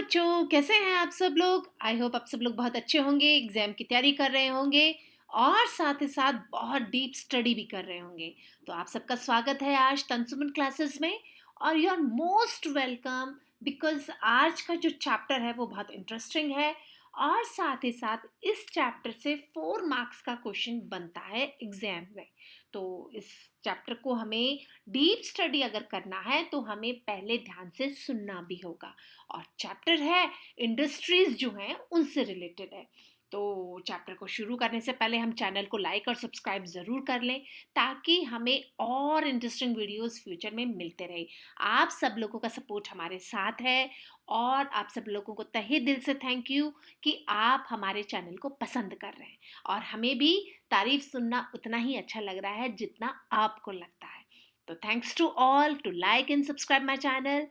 बच्चों, कैसे हैं आप सब लोग? आई होप आप सब लोग बहुत अच्छे होंगे, एग्ज़ाम की तैयारी कर रहे होंगे और साथ ही साथ बहुत डीप स्टडी भी कर रहे होंगे। तो आप सबका स्वागत है आज तंसुमन क्लासेस में और you are most welcome because आज का जो चैप्टर है वो बहुत इंटरेस्टिंग है और साथ ही साथ इस चैप्टर से 4 मार्क्स का क्वेश्चन बनता है एग्ज़ाम में। तो इस चैप्टर को हमें डीप स्टडी अगर करना है तो हमें पहले ध्यान से सुनना भी होगा। और चैप्टर है इंडस्ट्रीज जो हैं उनसे रिलेटेड है। तो चैप्टर को शुरू करने से पहले हम चैनल को लाइक और सब्सक्राइब ज़रूर कर लें ताकि हमें और इंटरेस्टिंग वीडियोस फ्यूचर में मिलते रहे। आप सब लोगों का सपोर्ट हमारे साथ है और आप सब लोगों को तहे दिल से थैंक यू कि आप हमारे चैनल को पसंद कर रहे हैं और हमें भी तारीफ सुनना उतना ही अच्छा लग रहा है जितना आपको लगता है। तो thanks to all to like and subscribe my channel.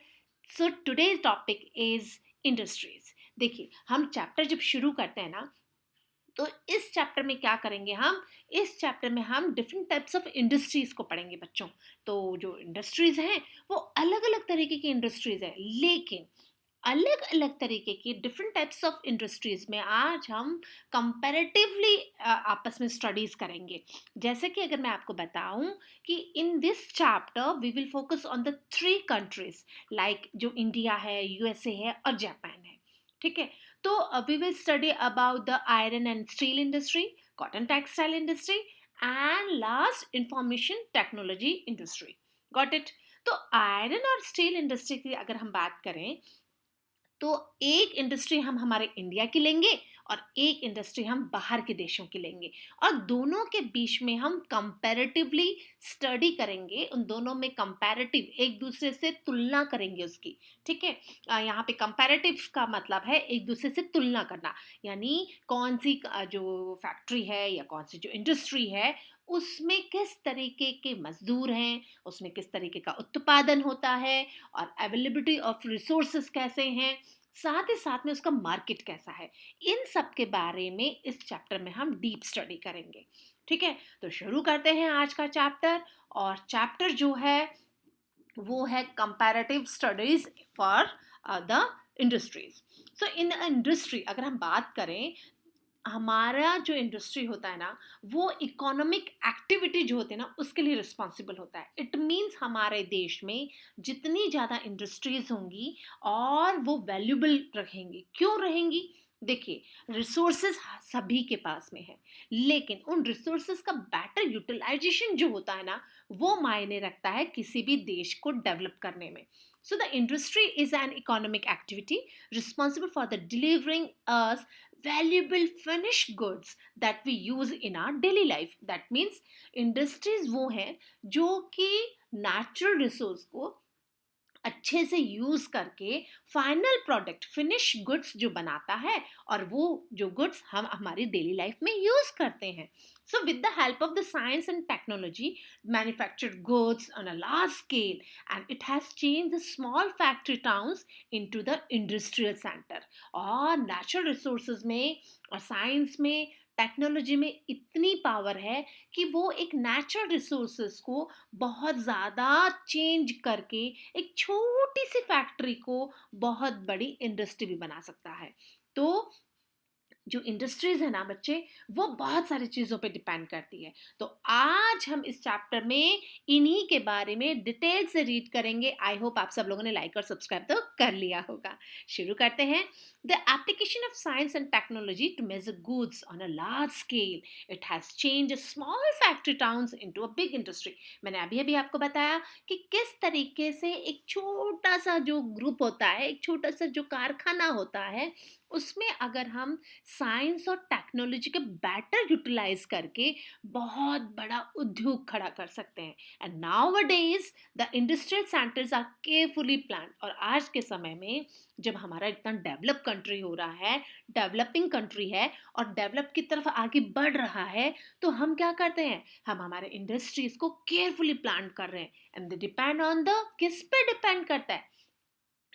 So today's topic is industries. देखिए, हम चैप्टर जब शुरू करते हैं ना तो इस चैप्टर में क्या करेंगे हम, इस चैप्टर में हम डिफरेंट टाइप्स ऑफ इंडस्ट्रीज को पढ़ेंगे बच्चों। तो जो इंडस्ट्रीज हैं वो अलग अलग तरीके की इंडस्ट्रीज है, लेकिन अलग अलग तरीके की डिफरेंट टाइप्स ऑफ इंडस्ट्रीज में आज हम कंपैरेटिवली आपस में स्टडीज करेंगे। जैसे कि अगर मैं आपको बताऊं कि in this chapter we will focus on the 3 countries, like जो इंडिया है, यूएसए है और जापान है। ठीक है, तो we will study about the iron and steel industry, cotton textile industry and last information technology industry. Got it? तो iron और स्टील इंडस्ट्री की अगर हम बात करें तो एक इंडस्ट्री हम हमारे इंडिया की लेंगे और एक इंडस्ट्री हम बाहर के देशों की लेंगे और दोनों के बीच में हम कंपैरेटिवली स्टडी करेंगे, उन दोनों में कंपैरेटिव एक दूसरे से तुलना करेंगे उसकी। ठीक है, यहाँ पे कंपैरेटिव का मतलब है एक दूसरे से तुलना करना, यानी कौन सी जो फैक्ट्री है या कौन सी जो इंडस्ट्री है उसमें किस तरीके के मजदूर हैं, उसमें किस तरीके का उत्पादन होता है और अवेलेबिलिटी ऑफ रिसोर्सेस कैसे हैं, साथ ही साथ में उसका मार्केट कैसा है। इन सब के बारे में इस चैप्टर में हम डीप स्टडी करेंगे। ठीक है, तो शुरू करते हैं आज का चैप्टर। और चैप्टर जो है वो है comparative studies for the industries. So in industry अगर हम बात करें, हमारा जो इंडस्ट्री होता है ना वो इकोनॉमिक एक्टिविटी जो होती है ना उसके लिए रिस्पॉन्सिबल होता है। इट मीन्स हमारे देश में जितनी ज़्यादा इंडस्ट्रीज होंगी और वो वैल्यूबल रहेंगी। क्यों रहेंगी? देखिए, रिसोर्सेज सभी के पास में है, लेकिन उन रिसोर्सेज का बेटर यूटिलाइजेशन जो होता है ना वो मायने रखता है किसी भी देश को डेवलप करने में। So the industry is an economic activity responsible for the delivering us valuable finished goods that we use in our daily life. That means industries वो हैं जो कि natural resource को अच्छे से यूज करके फाइनल प्रोडक्ट फिनिश गुड्स जो बनाता है और वो जो गुड्स हम हमारी डेली लाइफ में यूज करते हैं। So with the help of the science and technology manufactured goods on a large scale and it has change the small factory towns into the industrial centre. और natural resources में और science में technology में इतनी power है कि वो एक नेचुरल रिसोर्सेज को बहुत ज़्यादा चेंज करके एक छोटी सी फैक्ट्री को बहुत बड़ी इंडस्ट्री भी बना सकता है। तो जो इंडस्ट्रीज है ना बच्चे, वो बहुत सारी चीज़ों पे डिपेंड करती है। तो आज हम इस चैप्टर में इन्हीं के बारे में डिटेल से रीड करेंगे। आई होप आप सब लोगों ने लाइक और सब्सक्राइब तो कर लिया होगा। शुरू करते हैं। The application of science and technology to major goods on a large scale, it has change small factory towns into a big industry. मैंने अभी अभी आपको बताया कि किस तरीके से एक छोटा सा जो ग्रुप होता है, एक छोटा सा जो कारखाना होता है, उसमें अगर हम साइंस और टेक्नोलॉजी के बेटर यूटिलाइज करके बहुत बड़ा उद्योग खड़ा कर सकते हैं। And nowadays the industrial centres are carefully plan. और आज के समय में जब हमारा इतना डेवलप कंट्री हो रहा है, डेवलपिंग कंट्री है और डेवलप की तरफ आगे बढ़ रहा है, तो हम क्या करते हैं, हम हमारे इंडस्ट्रीज को केयरफुली प्लान कर रहे हैं। And they depend on the, किस पे डिपेंड करता है,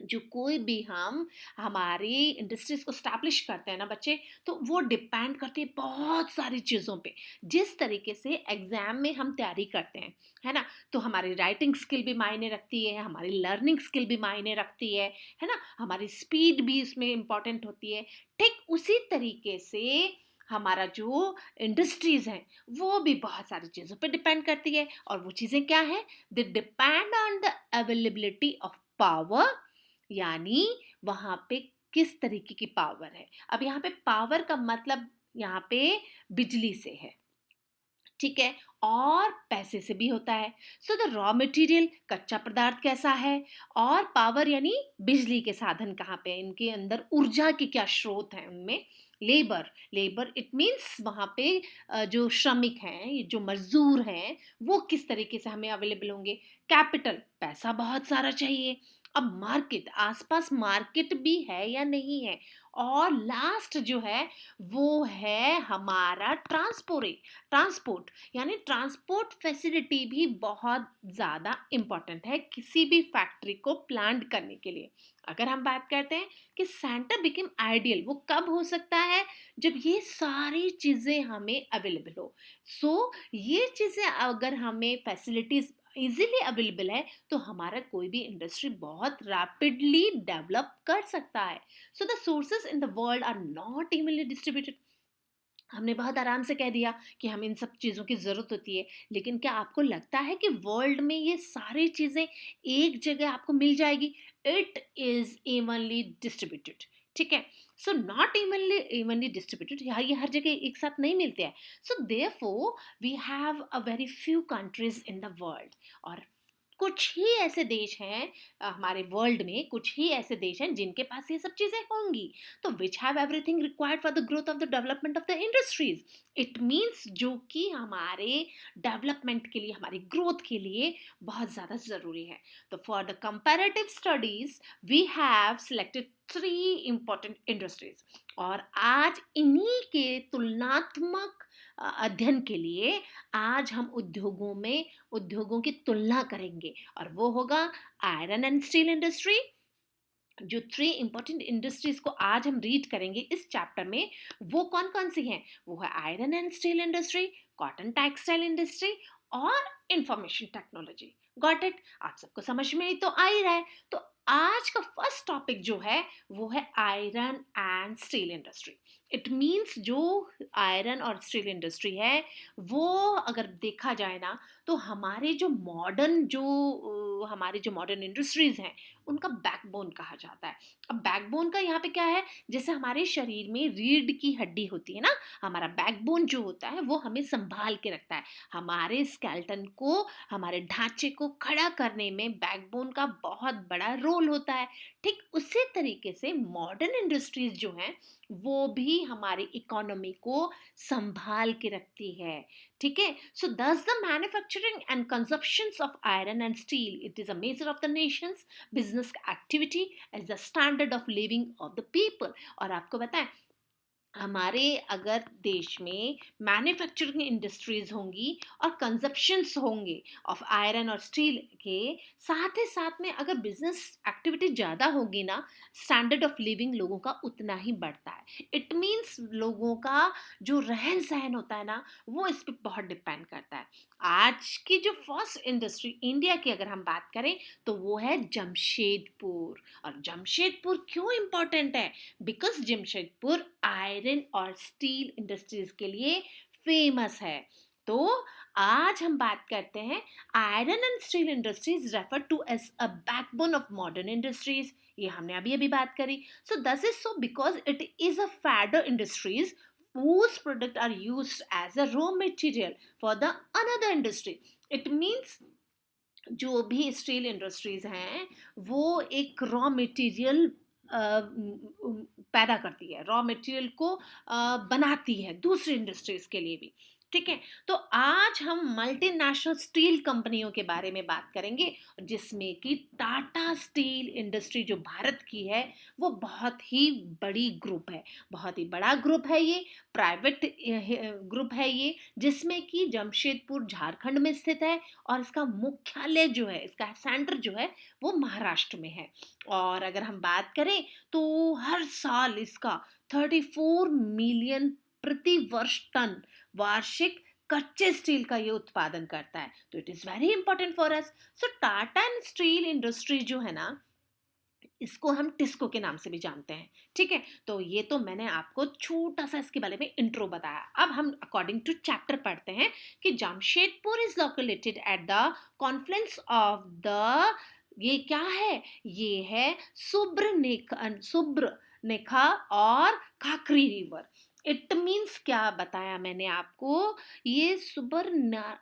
जो कोई भी हम हमारी इंडस्ट्रीज को स्टैब्लिश करते हैं ना बच्चे, तो वो डिपेंड करती है बहुत सारी चीज़ों पे। जिस तरीके से एग्जाम में हम तैयारी करते हैं, है ना, तो हमारी राइटिंग स्किल भी मायने रखती है, हमारी लर्निंग स्किल भी मायने रखती है ना, हमारी स्पीड भी इसमें इम्पॉर्टेंट होती है। ठीक उसी तरीके से हमारा जो इंडस्ट्रीज हैं वो भी बहुत सारी चीज़ों पे डिपेंड करती है, और वो चीज़ें क्या है? They depend on the availability of power, यानी वहां पे किस तरीके की पावर है। अब यहाँ पे पावर का मतलब यहाँ पे बिजली से है, ठीक है, और पैसे से भी होता है। सो द रॉ मटेरियल, कच्चा पदार्थ कैसा है, और पावर यानी बिजली के साधन कहाँ पे हैं, इनके अंदर ऊर्जा के क्या स्रोत हैं उनमें। लेबर, लेबर इट मीन्स वहाँ पे जो श्रमिक हैं, ये जो मजदूर हैं, वो किस तरीके से हमें अवेलेबल होंगे। कैपिटल, पैसा बहुत सारा चाहिए। अब मार्केट, आसपास मार्केट भी है या नहीं है। और लास्ट जो है वो है हमारा ट्रांसपोर्ट, यानी ट्रांसपोर्ट फैसिलिटी भी बहुत ज़्यादा इम्पॉर्टेंट है किसी भी फैक्ट्री को प्लान करने के लिए। अगर हम बात करते हैं कि सेंटर बिकम आइडियल, वो कब हो सकता है? जब ये सारी चीज़ें हमें अवेलेबल हो। सो ये चीज़ें अगर हमें फैसिलिटीज़ इजीली अवेलेबल है, तो हमारा कोई भी इंडस्ट्री बहुत रैपिडली डेवलप कर सकता है। So the sources in the world are not evenly distributed. हमने बहुत आराम से कह दिया कि हमें इन सब चीज़ों की ज़रूरत होती है, लेकिन क्या आपको लगता है कि वर्ल्ड में ये सारी चीज़ें एक जगह आपको मिल जाएगी? इट इज़ इवनली डिस्ट्रीब्यूटेड, ठीक है। सो नॉट इवनली डिस्ट्रीब्यूटेड, ये हर जगह एक साथ नहीं मिलते हैं। So therefore we have a very few countries in the world, और कुछ ही ऐसे देश हैं हमारे वर्ल्ड में, कुछ ही ऐसे देश हैं जिनके पास ये सब चीज़ें होंगी, तो which have everything required for the growth of the development of the industries. It means जो कि हमारे डेवलपमेंट के लिए, हमारी ग्रोथ के लिए बहुत ज़्यादा ज़रूरी है। तो for the comparative studies we have selected 3 important industries, और आज इन्हीं के तुलनात्मक अध्ययन के लिए आज हम उद्योगों की तुलना करेंगे, और वो होगा आयरन एंड स्टील इंडस्ट्री। जो 3 important इंडस्ट्रीज को आज हम रीड करेंगे इस चैप्टर में, वो कौन कौन सी हैं? वो है iron and steel industry, cotton textile industry, और इंफॉर्मेशन टेक्नोलॉजी। Got it? आप सबको समझ में ही तो आ ही रहा है। तो आज का फर्स्ट टॉपिक जो है वो है iron and steel industry. It means जो आयरन और स्टील इंडस्ट्री है, वो अगर देखा जाए ना, तो हमारे जो मॉडर्न इंडस्ट्रीज हैं उनका बैकबोन कहा जाता है। अब बैकबोन का यहाँ पे क्या है? जैसे हमारे शरीर में रीढ़ की हड्डी होती है ना, हमारा बैकबोन जो होता है वो हमें संभाल के रखता है। हमारे स्केलेटन को, हमारे ढांचे को खड़ा करने में बैकबोन का बहुत बड़ा रोल होता है। ठीक उसी तरीके से मॉडर्न इंडस्ट्रीज जो हैं वो भी हमारी इकोनॉमी को संभाल के रखती है, ठीक है। सो thus the manufacturing and consumptions of iron and steel, it is a measure of the nation's business activity as the standard of living of the people। और आपको बताएं, हमारे अगर देश में मैन्युफैक्चरिंग इंडस्ट्रीज होंगी और कंजप्शंस होंगे ऑफ आयरन और स्टील के, साथ ही साथ में अगर बिजनेस एक्टिविटी ज़्यादा होगी ना, स्टैंडर्ड ऑफ लिविंग लोगों का उतना ही बढ़ता है। इट मीन्स लोगों का जो रहन सहन होता है ना, वो इस पर बहुत डिपेंड करता है। आज की जो फर्स्ट इंडस्ट्री इंडिया की अगर हम बात करें, तो वो है जमशेदपुर। और जमशेदपुर क्यों इम्पोर्टेंट है? बिकॉज जमशेदपुर आयरन और स्टील इंडस्ट्रीज के लिए फेमस है। तो आज हम बात करते हैं iron and steel industries refer to as a backbone of modern industries. ये हमने अभी अभी बात करी। So this is so because it is a feeder industries whose products are used as a raw material for the another industry। It means जो भी steel industries हैं वो एक रॉ मटेरियल पैदा करती है, रॉ मटेरियल को बनाती है दूसरी इंडस्ट्रीज के लिए भी। ठीक है। तो आज हम मल्टीनेशनल स्टील कंपनियों के बारे में बात करेंगे, जिसमें कि टाटा स्टील इंडस्ट्री जो भारत की है वो बहुत ही बड़ी ग्रुप है, बहुत ही बड़ा ग्रुप है ये, प्राइवेट ग्रुप है ये, जिसमें कि जमशेदपुर झारखंड में स्थित है और इसका मुख्यालय जो है, इसका सेंटर जो है वो महाराष्ट्र में है। और अगर हम बात करें तो हर साल इसका 34 मिलियन प्रति वर्ष टन वार्षिक कच्चे स्टील का ये उत्पादन करता है। तो it is very important for us. So Tata and steel industry जो है ना, इसको हम टिस्को के नाम से भी जानते हैं। ठीक है, तो ये तो मैंने आपको छोटा सा इसके बारे में इंट्रो बताया। अब हम अकॉर्डिंग टू चैप्टर पढ़ते हैं कि Jamshedpur is located at the confluence of the, ये क्या है, ये है सुब्रनेखा और खाकरी रिवर। इट मीन्स क्या बताया मैंने आपको, ये सुबरना,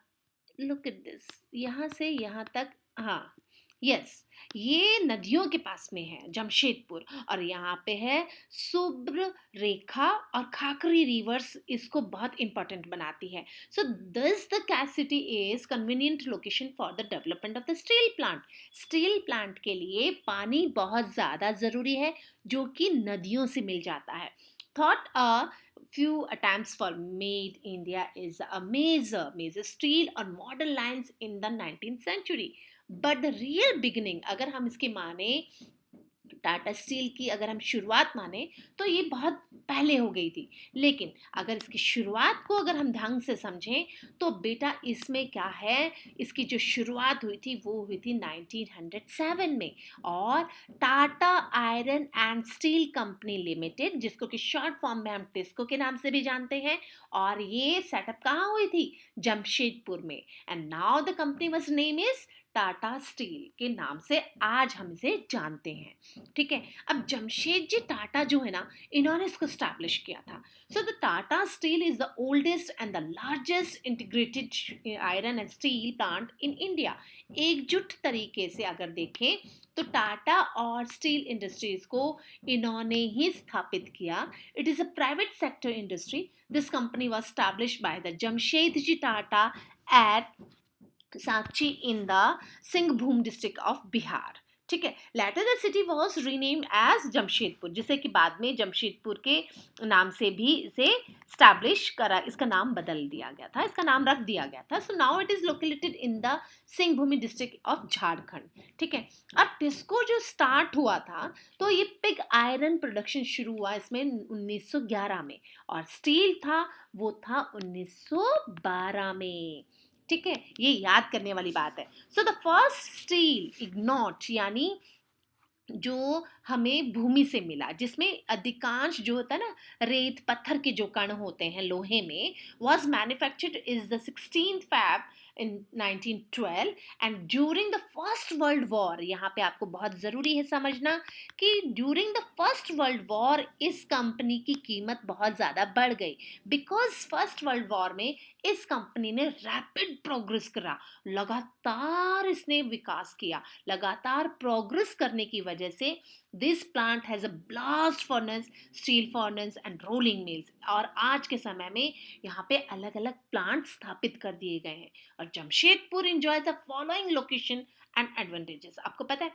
लुक एट दिस, यहाँ से यहाँ तक, हाँ, यस, ये नदियों के पास में है जमशेदपुर, और यहाँ पे है सुब्र रेखा और खाकरी रिवर्स इसको बहुत इंपॉर्टेंट बनाती है। So this the city is convenient location for the development of the steel plant. Steel plant के लिए पानी बहुत ज़्यादा ज़रूरी है, जो कि नदियों से मिल जाता है। Thought a few attempts for made India is a major steel or modern lines in the 19th century. But the real beginning, अगर हम इसकी माने, टाटा स्टील की अगर हम शुरुआत माने, तो ये बहुत पहले हो गई थी। लेकिन अगर इसकी शुरुआत को अगर हम ढंग से समझें तो बेटा इसमें क्या है, इसकी जो शुरुआत हुई थी वो हुई थी 1907 में, और Tata iron and steel company limited, जिसको कि शॉर्ट फॉर्म में हम टिस्को के नाम से भी जानते हैं, और ये सेटअप कहाँ हुई थी, जमशेदपुर में। And now the company was name is Tata steel के नाम से आज हम इसे जानते हैं। ठीक है, अब जमशेद जी टाटा जो है ना, इन्होंने इसको स्टैब्लिश किया था। So the Tata steel is the oldest and the largest integrated iron and steel plant in India. एकजुट तरीके से अगर देखें तो टाटा और स्टील इंडस्ट्रीज को इन्होंने ही स्थापित किया। It is a private sector industry. This company was establish by the Jamshed ji Tata at Sanchi in the Singhbhum district of Bihar. ठीक है, later the city was renamed as Jamshedpur, जिसे कि बाद में जमशेदपुर के नाम से भी इसे स्टैब्लिश करा, इसका नाम बदल दिया गया था, इसका नाम रख दिया गया था। So now it is located in the Singhbhumi district of Jharkhand. ठीक है, अब टिस्को जो स्टार्ट हुआ था, तो ये पिग आयरन प्रोडक्शन शुरू हुआ इसमें 1911 में, और स्टील था वो था 1912 में। ठीक है, ये याद करने वाली बात है। सो द फर्स्ट स्टील इग्नॉट, यानी जो हमें भूमि से मिला, जिसमें अधिकांश जो होता है ना, रेत पत्थर के जो कण होते हैं लोहे में, was manufactured is the 16th Feb in 1912 and during the first world war। यहाँ पे आपको बहुत ज़रूरी है समझना कि during the first world war इस कंपनी की कीमत बहुत ज़्यादा बढ़ गई, because first world war में इस कंपनी ने रैपिड प्रोग्रेस करा, लगातार इसने विकास किया। लगातार प्रोग्रेस करने की वजह से this plant has a blast furnace, steel furnace and rolling mills, और आज के समय में यहाँ पे अलग अलग प्लांट स्थापित कर दिए गए हैं। और Jamshedpur enjoy the following location and advantages. आपको पता है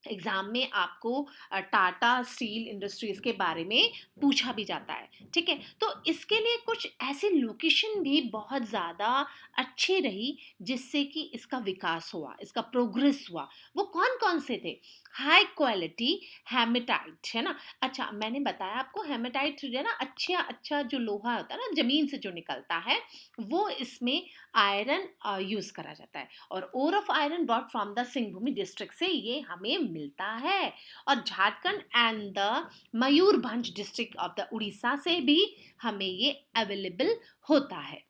एग्जाम में आपको टाटा स्टील इंडस्ट्रीज के बारे में पूछा भी जाता है। ठीक है, तो इसके लिए कुछ ऐसी लोकेशन भी बहुत ज़्यादा अच्छी रही जिससे कि इसका विकास हुआ, इसका प्रोग्रेस हुआ। वो कौन कौन से थे, हाई क्वालिटी हेमेटाइट, है ना। अच्छा, मैंने बताया आपको हेमेटाइट जो है ना, अच्छा अच्छा जो लोहा होता है ना ज़मीन से जो निकलता है, वो इसमें आयरन यूज़ करा जाता है, और ore of iron brought from the Singhbhumi district से ये हमें मिलता है। और Jharkhand and the Mayurbhanj district of the Orissa से भी हमें ये अवेलेबल होता है।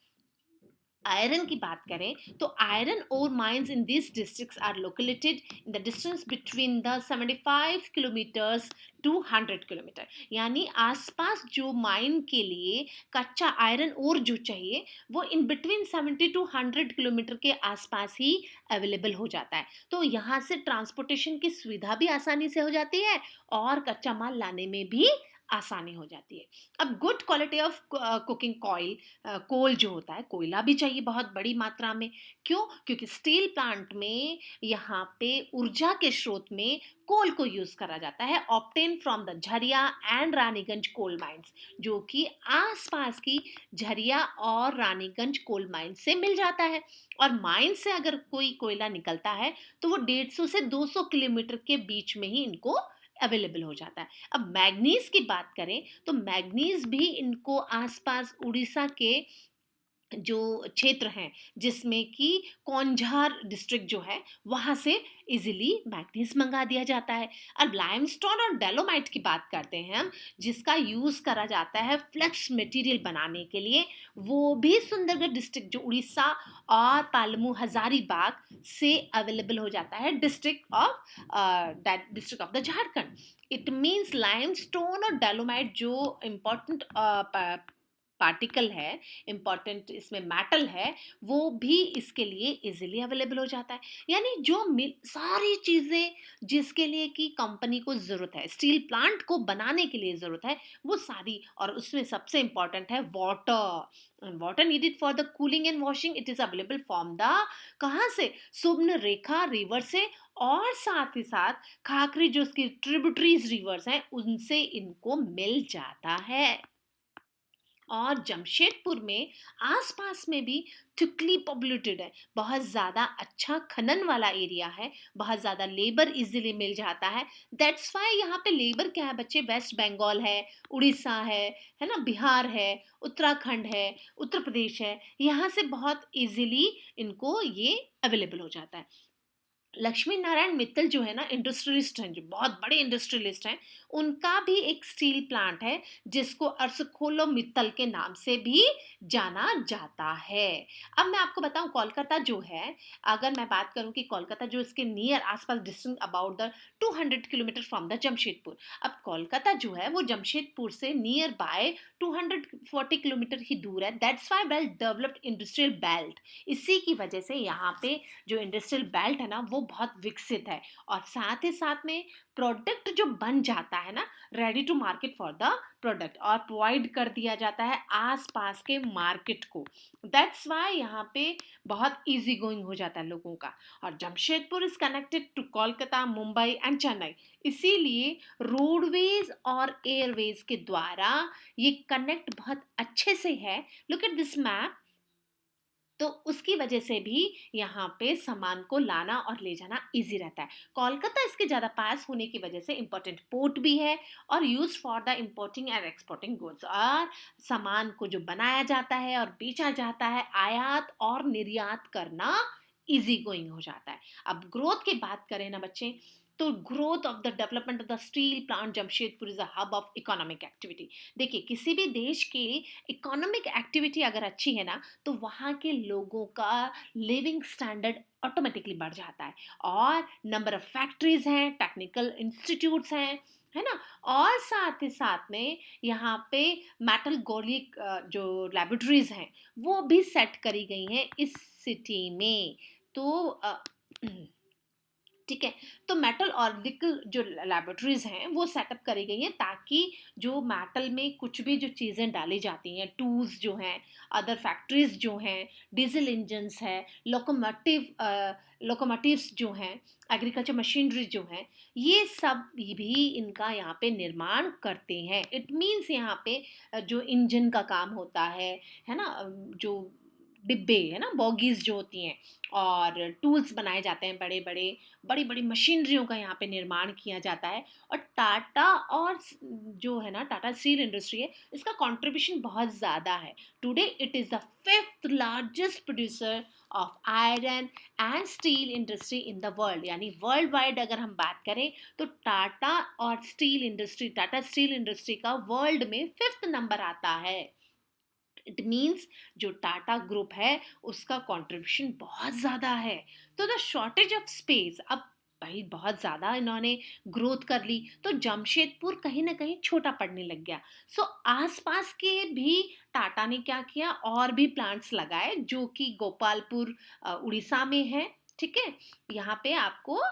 आयरन की बात करें तो iron ore mines in this districts are located in the distance between the 75 kilometres to 100 kilometre, यानी आसपास जो माइन के लिए कच्चा आयरन ओर जो चाहिए वो इन बिटवीन 70 टू 100 किलोमीटर के आसपास ही अवेलेबल हो जाता है। तो यहाँ से ट्रांसपोर्टेशन की सुविधा भी आसानी से हो जाती है और कच्चा माल लाने में भी आसानी हो जाती है। अब good quality of cooking coil, coal जो होता है, कोयला भी चाहिए बहुत बड़ी मात्रा में। क्यों? क्योंकि स्टील प्लांट में यहाँ पे ऊर्जा के स्रोत में कोल को यूज करा जाता है, obtain from the Jharia and Raniganj coal mines, जो कि आसपास की झरिया और रानीगंज कोल माइंस से मिल जाता है। और माइन से अगर कोई कोयला निकलता है तो वो 150 से 200 किलोमीटर के बीच में ही इनको अवेलेबल हो जाता है। अब मैग्नीज की बात करें तो मैग्नीज भी इनको आसपास उड़ीसा के जो क्षेत्र हैं, जिसमें कि कौंझार डिस्ट्रिक्ट जो है, वहां से इजीली मैग्नीज मंगा दिया जाता है। अब लाइमस्टोन और डेलोमाइट की बात करते हैं हम, जिसका यूज करा जाता है फ्लेक्स मटेरियल बनाने के लिए, वो भी सुंदरगढ़ डिस्ट्रिक्ट जो उड़ीसा और पालमू हजारीबाग से अवेलेबल हो जाता है, district of the Jharkhand. It means limestone और डेलोमाइट जो इम्पोर्टेंट पार्टिकल है, इंपॉर्टेंट इसमें मेटल है, वो भी इसके लिए इजीली अवेलेबल हो जाता है। यानी जो सारी चीजें जिसके लिए कि कंपनी को जरूरत है, स्टील प्लांट को बनाने के लिए जरूरत है, वो सारी, और उसमें सबसे इंपॉर्टेंट है water. Water needed for the cooling and washing, it is available from the, कहाँ से? सुबर्ण रेखा रिवर से, और साथ ही साथ खाकरी जो उसकी ट्रिब्यूटरीज रिवर्स हैं उनसे इनको मिल जाता है। और जमशेदपुर में आसपास में भी थिकली पॉपुलेटेड है, बहुत ज़्यादा अच्छा खनन वाला एरिया है, बहुत ज़्यादा लेबर इजीली मिल जाता है। दैट्स वाई यहाँ पे लेबर क्या है बच्चे, वेस्ट बंगाल है, उड़ीसा है ना, बिहार है, उत्तराखंड है, उत्तर प्रदेश है, यहाँ से बहुत इजीली इनको ये अवेलेबल हो जाता है। लक्ष्मी नारायण मित्तल जो है ना, इंडस्ट्रियलिस्ट हैं, जो बहुत बड़े इंडस्ट्रियलिस्ट हैं, उनका भी एक स्टील प्लांट है जिसको अर्सखोलो मित्तल के नाम से भी जाना जाता है। अब मैं आपको बताऊं, कोलकाता जो है, अगर मैं बात करूं कि कोलकाता जो इसके नियर आसपास distance about the 200 kilometre from the Jamshedpur. अब कोलकाता जो है वो जमशेदपुर से नियर बाय 240 किलोमीटर ही दूर है। That's why well developed industrial belt, इसी की वजह से यहाँ पे जो इंडस्ट्रियल बेल्ट है ना वो बहुत विकसित है। और साथ ही साथ में प्रोडक्ट जो बन जाता है ना, ready to market for the product, और प्रोवाइड कर दिया जाता है आसपास के मार्केट को। दैट्स वाई यहाँ पे बहुत इजी गोइंग हो जाता है लोगों का। और Jamshedpur is connected to Kolkata, Mumbai and Chennai, इसीलिए रोडवेज और एयरवेज के द्वारा ये कनेक्ट बहुत अच्छे से है। Look at this map. तो उसकी वजह से भी यहाँ पे सामान को लाना और ले जाना इजी रहता है। कोलकाता इसके ज़्यादा पास होने की वजह से इम्पोर्टेंट पोर्ट भी है, और use for the importing and exporting goods, और सामान को जो बनाया जाता है और बेचा जाता है, आयात और निर्यात करना इजी गोइंग हो जाता है। अब ग्रोथ की बात करें ना बच्चे, तो growth of the development of the steel plant Jamshedpur is a hub of economic activity. देखिए, किसी भी देश की इकोनॉमिक एक्टिविटी अगर अच्छी है ना, तो वहाँ के लोगों का लिविंग स्टैंडर्ड ऑटोमेटिकली बढ़ जाता है, और नंबर ऑफ फैक्ट्रीज हैं, टेक्निकल इंस्टीट्यूट्स हैं, है ना, और साथ ही साथ में यहाँ पे मेटल गौलिक जो लेबोरेटरीज हैं वो भी सेट करी गई हैं इस सिटी में। तो ठीक है, तो मेटल ऑर्बिकल जो लेबोरेटरीज हैं वो सेटअप करी गई हैं, ताकि जो मेटल में कुछ भी जो चीज़ें डाली जाती हैं, टूल्स जो हैं, अदर फैक्ट्रीज जो हैं, डीजल इंजन्स है, लोकोमोटिव्स जो हैं, एग्रीकल्चर मशीनरी जो हैं, ये सब भी इनका यहाँ पे निर्माण करते हैं। इट मीन्स यहाँ पे जो इंजन का काम होता है ना, जो डिब्बे है ना, बॉगीज जो होती हैं, और टूल्स बनाए जाते हैं, बड़े बड़े बड़ी बड़ी मशीनरियों का यहाँ पे निर्माण किया जाता है। और टाटा और जो है ना, टाटा स्टील इंडस्ट्री है, इसका कंट्रीब्यूशन बहुत ज़्यादा है। Today it is the fifth largest producer of iron and steel industry in the world. यानी वर्ल्ड वाइड अगर हम बात करें तो टाटा और steel industry, Tata steel industry का वर्ल्ड में फिफ्थ नंबर आता है। इट मीन्स जो टाटा ग्रुप है उसका कंट्रीब्यूशन बहुत ज़्यादा है। तो द शॉर्टेज ऑफ स्पेस, अब भाई बहुत ज़्यादा इन्होंने ग्रोथ कर ली, तो जमशेदपुर कहीं ना कहीं छोटा पड़ने लग गया। सो आसपास के भी टाटा ने क्या किया, और भी प्लांट्स लगाए, जो कि गोपालपुर उड़ीसा में है। ठीक है, यहाँ पे आपको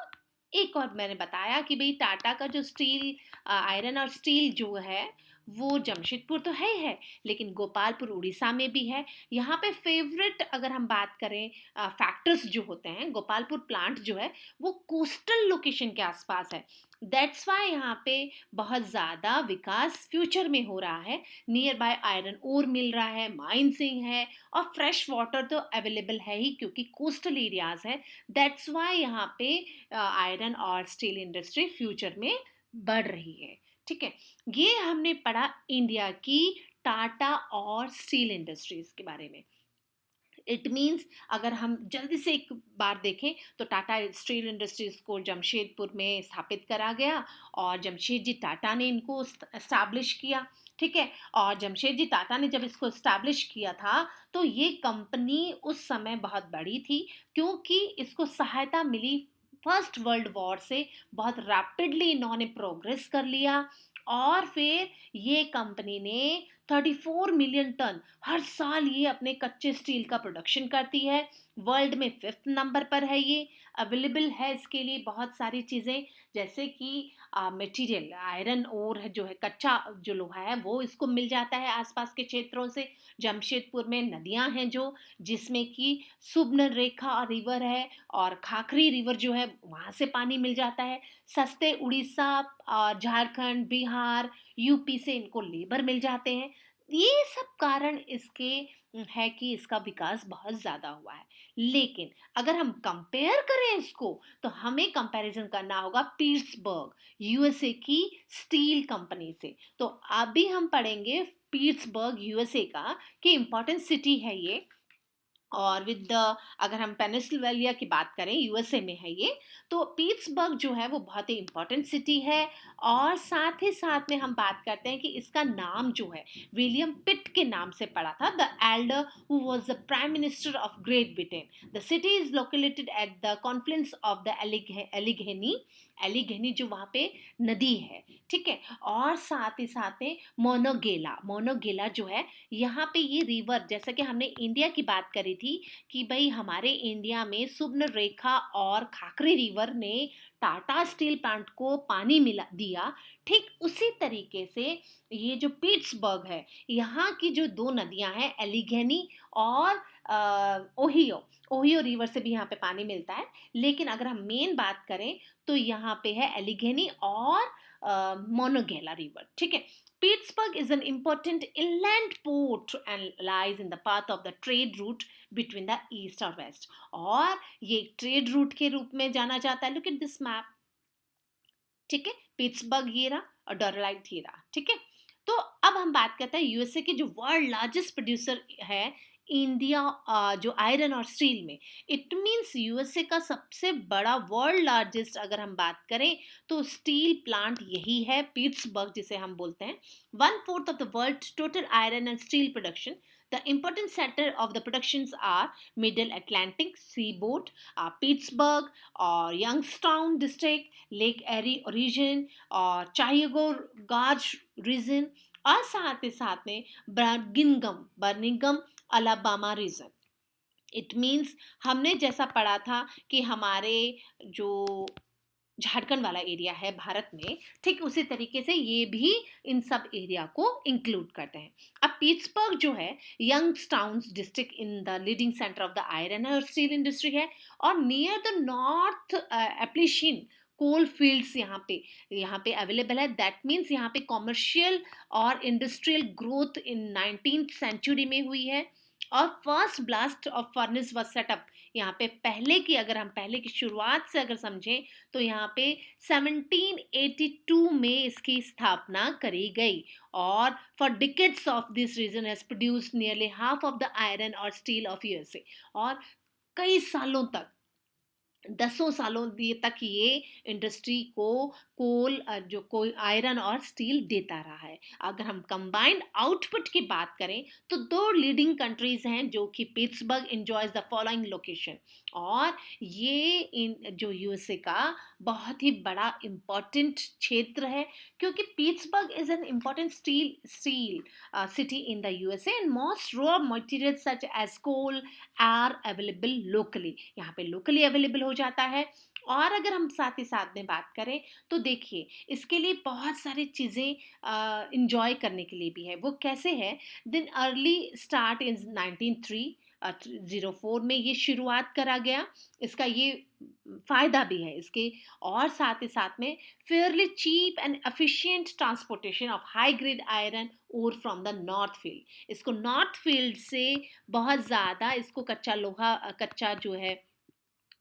एक और मैंने बताया कि भाई टाटा का जो स्टील, आयरन और स्टील जो है वो जमशेदपुर तो है ही है, लेकिन गोपालपुर उड़ीसा में भी है। यहाँ पे फेवरेट अगर हम बात करें फैक्टर्स जो होते हैं, गोपालपुर प्लांट जो है वो कोस्टल लोकेशन के आसपास है। दैट्स वाई यहाँ पे बहुत ज़्यादा विकास फ्यूचर में हो रहा है। नियर बाय आयरन ओर मिल रहा है, माइंसिंग है, और फ्रेश वाटर तो अवेलेबल है ही क्योंकि कोस्टल एरियाज है। दैट्स वाई यहाँ पे आयरन और स्टील इंडस्ट्री फ्यूचर में बढ़ रही है। ठीक है, ये हमने पढ़ा इंडिया की टाटा और स्टील इंडस्ट्रीज के बारे में। इट मीन्स अगर हम जल्दी से एक बार देखें तो टाटा स्टील इंडस्ट्रीज को जमशेदपुर में स्थापित करा गया और जमशेद जी टाटा ने इनको एस्टैब्लिश किया। ठीक है, और जमशेद जी टाटा ने जब इसको एस्टैब्लिश किया था तो ये कंपनी उस समय बहुत बड़ी थी क्योंकि इसको सहायता मिली फर्स्ट वर्ल्ड वॉर से। बहुत रैपिडली इन्होंने प्रोग्रेस कर लिया और फिर ये कंपनी ने 34 मिलियन टन हर साल ये अपने कच्चे स्टील का प्रोडक्शन करती है। वर्ल्ड में 5th नंबर पर है ये। अवेलेबल है इसके लिए बहुत सारी चीज़ें, जैसे कि मटेरियल आयरन और जो है कच्चा जो लोहा है वो इसको मिल जाता है आसपास के क्षेत्रों से। जमशेदपुर में नदियां हैं जो, जिसमें कि सुवर्णरेखा रिवर है और खाखरी रिवर जो है वहाँ से पानी मिल जाता है। सस्ते उड़ीसा और झारखंड, बिहार, यूपी से इनको लेबर मिल जाते हैं। ये सब कारण इसके है कि इसका विकास बहुत ज़्यादा हुआ है। लेकिन अगर हम कंपेयर करें इसको तो हमें कंपैरिजन करना होगा पीट्सबर्ग यूएसए की स्टील कंपनी से। तो अभी हम पढ़ेंगे पीट्सबर्ग यूएसए का कि इम्पोर्टेंट सिटी है ये। और विद द अगर हम पेनिसिल्वेनिया की बात करें यूएसए में है ये, तो पीट्सबर्ग जो है वो बहुत ही इंपॉर्टेंट सिटी है। और साथ ही साथ में हम बात करते हैं कि इसका नाम जो है विलियम पिट के नाम से पड़ा था, the elder who was the prime minister of Great Britain. The city is located at the confluence of the Allegheny. Allegheny जो वहाँ पे नदी है। ठीक है, और साथ ही साथ में मोनोगेला। मोनोगेला जो है यहाँ पे ये रिवर, जैसा कि हमने इंडिया की बात करी थी कि भाई हमारे इंडिया में सुवर्णरेखा और खाकरी रिवर ने टाटा स्टील प्लांट को पानी मिला दिया, ठीक उसी तरीके से ये जो पीट्सबर्ग है, यहाँ की जो दो नदियां हैं एलिगेनी और ओहियो, ओहियो रिवर से भी यहाँ पे पानी मिलता है। लेकिन अगर हम मेन बात करें तो यहाँ पे है एलिगेनी और मोनोगेला रिवर। ठीक है, Pittsburgh is an important inland port and lies in the path of the trade route between the east और west। और ये ट्रेड रूट के रूप में जाना जाता है। Look at this map. ठीक है, पिट्सबर्ग ये रहा और डॉरलाइट ये रहा। ठीक है, तो अब हम बात करते हैं यूएसए के जो वर्ल्ड लार्जेस्ट प्रोड्यूसर है इंडिया जो आयरन और स्टील में। इट मींस यूएसए का सबसे बड़ा वर्ल्ड लार्जेस्ट अगर हम बात करें तो स्टील प्लांट यही है, पिट्सबर्ग जिसे हम बोलते हैं। 1/4 of the world total iron and steel production. The important center of the productions are Middle Atlantic seaboard, Pittsburgh और Youngstown district, Lake Erie region और Chicago Gauge region, और साथ ही साथ में Birmingham Alabama region. It means हमने जैसा पढ़ा था कि हमारे जो झारखंड वाला एरिया है भारत में, ठीक उसी तरीके से ये भी इन सब एरिया को इंक्लूड करते हैं। अब पिट्सबर्ग जो है Youngstown district in the leading centre of the iron और स्टील इंडस्ट्री है, और near the north Appalachian coal fields यहाँ पे अवेलेबल है। दैट मीन्स यहाँ पे कॉमर्शियल और industrial growth in 19th century में हुई है। और first blast of furnace was setup यहाँ पे पहले की शुरुआत से अगर समझें तो यहाँ पे 1782 में इसकी स्थापना करी गई। और for decades of this region has produced nearly half of the iron और स्टील ऑफ यूएसए। और कई सालों तक, दसों सालों तक ये इंडस्ट्री को जो कोई आयरन और स्टील देता रहा है। अगर हम कंबाइंड आउटपुट की बात करें तो दो लीडिंग कंट्रीज हैं जो कि Pittsburgh enjoys the following location. और ये जो यूएसए का बहुत ही बड़ा इम्पोर्टेंट क्षेत्र है क्योंकि Pittsburgh is an important steel city in the USA and most raw material such as coal are available locally. यहाँ पे लोकली अवेलेबल हो जाता है। और अगर हम साथ ही साथ में बात करें तो देखिए इसके लिए बहुत सारी चीज़ें इंजॉय करने के लिए भी है। वो कैसे है? देन अर्ली स्टार्ट इन 1904 में ये शुरुआत करा गया। इसका ये फ़ायदा भी है इसके, और साथ ही साथ में fairly cheap and efficient transportation of high grade iron ore from the north field. इसको नॉर्थ फील्ड से बहुत ज़्यादा इसको कच्चा लोहा कच्चा जो है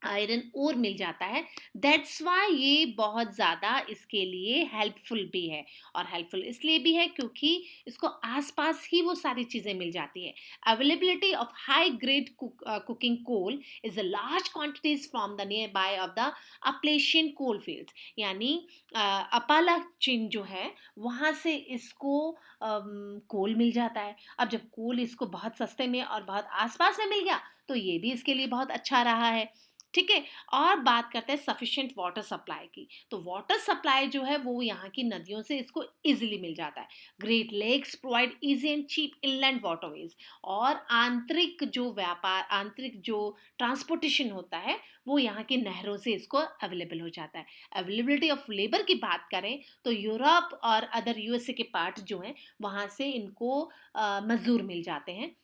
आयरन और मिल जाता है। दैट्स वाई ये बहुत ज़्यादा इसके लिए हेल्पफुल भी है। और हेल्पफुल इसलिए भी है क्योंकि इसको आसपास ही वो सारी चीज़ें मिल जाती है। Availability of high grade coking coal is a large quantities from the nearby of the Appalachian coal fields, यानी अपालाचिन जो है वहाँ से इसको कोल मिल जाता है। अब जब कोल इसको बहुत सस्ते में और बहुत आसपास में मिल गया तो ये भी इसके लिए बहुत अच्छा रहा है। ठीक है। और बात करते हैं सफिशिएंट वाटर सप्लाई की। तो वाटर सप्लाई जो है वो यहाँ की नदियों से इसको इजीली मिल जाता है। Great Lakes provide easy and cheap inland waterways. और आंतरिक जो व्यापार, आंतरिक जो ट्रांसपोर्टेशन होता है वो यहाँ की नहरों से इसको अवेलेबल हो जाता है। अवेलेबिलिटी ऑफ लेबर की बात करें तो यूरोप और अदर यूएसए के पार्ट जो हैं वहाँ से इनको मजदूर मिल जाते हैं,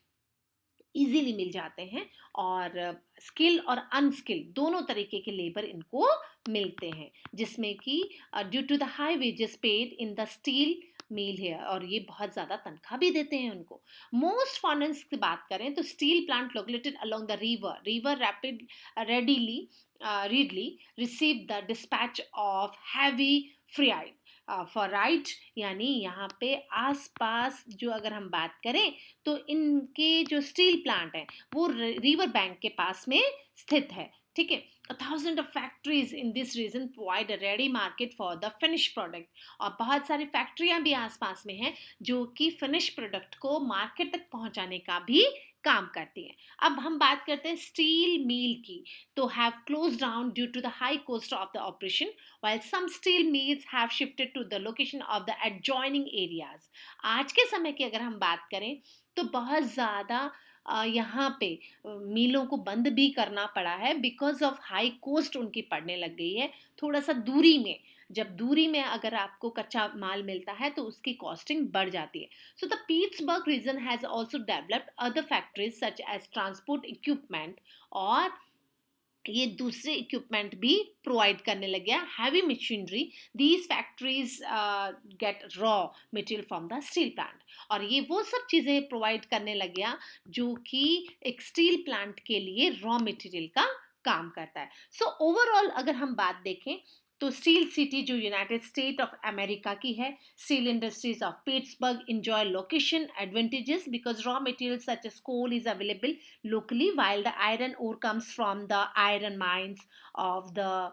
इजीली मिल जाते हैं। और स्किल और अनस्किल दोनों तरीके के लेबर इनको मिलते हैं, जिसमें कि due to the high wages paid in the steel mill है, और ये बहुत ज़्यादा तनख्वाह भी देते हैं उनको। मोस्ट फॉरेनर्स की बात करें तो steel plant located along the river rapid readily readily receive the dispatch of heavy freight forward. यानी यहाँ पे आसपास जो अगर हम बात करें तो इनके जो स्टील प्लांट है वो रिवर बैंक के पास में स्थित है। ठीक है। A thousand of factories in this region provide a ready market for the finished product। और बहुत सारी फैक्ट्रियां भी आसपास में हैं जो कि फिनिश प्रोडक्ट को मार्केट तक पहुंचाने का भी काम करती हैं। अब हम बात करते हैं स्टील मील की। तो have close down due to the high cost of the operation, while some steel mills have shifted to the location of the adjoining areas। आज के समय की अगर हम बात करें तो बहुत ज़्यादा यहाँ पे मिलों को बंद भी करना पड़ा है बिकॉज ऑफ हाई कॉस्ट उनकी पड़ने लग गई है। थोड़ा सा दूरी में, जब दूरी में अगर आपको कच्चा माल मिलता है तो उसकी कॉस्टिंग बढ़ जाती है। So the Pittsburgh region has also developed other factories such as transport equipment, और ये दूसरे इक्विपमेंट भी प्रोवाइड करने लग गया, heavy machinery. These factories get raw material from the steel plant, और ये वो सब चीज़ें प्रोवाइड करने लग गया जो कि एक स्टील प्लांट के लिए रॉ मटेरियल का काम करता है। सो ओवरऑल अगर हम बात देखें तो स्टील सिटी जो यूनाइटेड स्टेट ऑफ अमेरिका की है, steel industries of Pittsburgh enjoy location advantages because raw materials such as coal is available locally, while the iron ore comes from the iron mines of the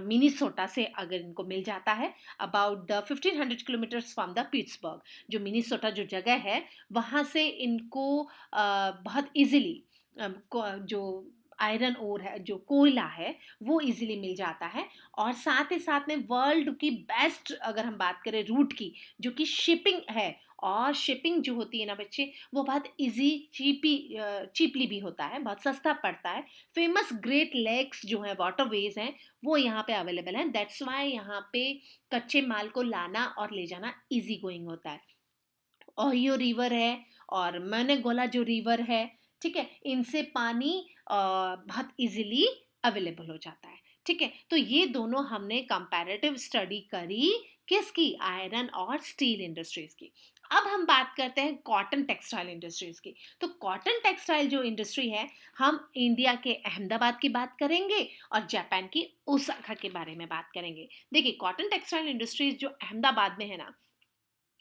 Minnesota से अगर इनको मिल जाता है about the 1500 kilometres from the Pittsburgh. जो Minnesota जो जगह है वहाँ से इनको बहुत इजीली जो आयरन ओर है, जो कोयला है, वो इजीली मिल जाता है। और साथ ही साथ में वर्ल्ड की बेस्ट अगर हम बात करें रूट की, जो कि शिपिंग है, और शिपिंग जो होती है ना बच्चे वो बहुत इजी चीपली भी होता है, बहुत सस्ता पड़ता है। फेमस ग्रेट लेक्स जो है, वाटरवेज हैं, वो यहाँ पे अवेलेबल हैं। दैट्स वाई यहाँ पे कच्चे माल को लाना और ले जाना इजी गोइंग होता है। ओहियो रिवर है और मैनेगोला जो रिवर है, ठीक है, इनसे पानी बहुत इजीली अवेलेबल हो जाता है। ठीक है। तो ये दोनों हमने कंपैरेटिव स्टडी करी, किसकी? आयरन और स्टील इंडस्ट्रीज की। अब हम बात करते हैं कॉटन टेक्सटाइल इंडस्ट्रीज की। तो कॉटन टेक्सटाइल जो इंडस्ट्री है, हम इंडिया के अहमदाबाद की बात करेंगे और जापान की ओसाका के बारे में बात करेंगे। देखिए कॉटन टेक्सटाइल इंडस्ट्रीज जो अहमदाबाद में है ना,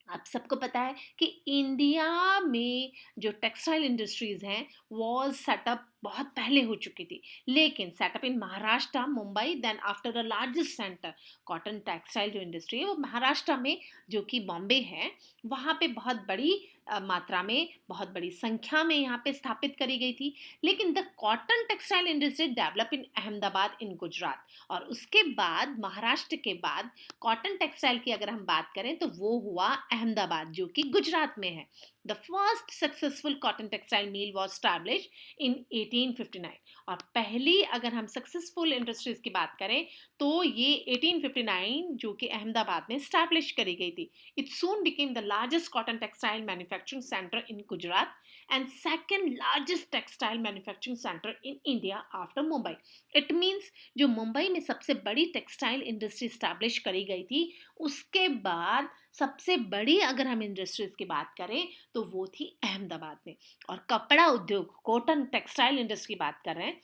आप सबको पता है कि इंडिया में जो टेक्सटाइल इंडस्ट्रीज हैं वॉज सेटअप बहुत पहले हो चुकी थी, लेकिन set up in Maharashtra, Mumbai, then after the largest centre cotton textile जो इंडस्ट्री है वो महाराष्ट्र में, जो कि बॉम्बे है, वहाँ पे बहुत बड़ी मात्रा में, बहुत बड़ी संख्या में यहाँ पे स्थापित करी गई थी। लेकिन the cotton textile industry develop in Ahmedabad in Gujarat, और उसके बाद महाराष्ट्र के बाद कॉटन टेक्सटाइल की अगर हम बात करें तो वो हुआ अहमदाबाद, जो कि गुजरात में है। The first successful cotton textile mill was establish in 1859। और पहली अगर हम सक्सेसफुल इंडस्ट्रीज की बात करें तो ये 1859 जो कि अहमदाबाद में स्टैब्लिश करी गई थी। It soon became the largest cotton textile manufacturing centre in Gujarat and second largest textile manufacturing centre in India after Mumbai. It means जो मुंबई में सबसे बड़ी टेक्सटाइल इंडस्ट्री स्टैब्लिश करी गई थी, उसके बाद सबसे बड़ी अगर हम इंडस्ट्रीज की बात करें तो वो थी अहमदाबाद में। और कपड़ा उद्योग, कॉटन टेक्सटाइल इंडस्ट्री की बात कर रहे हैं,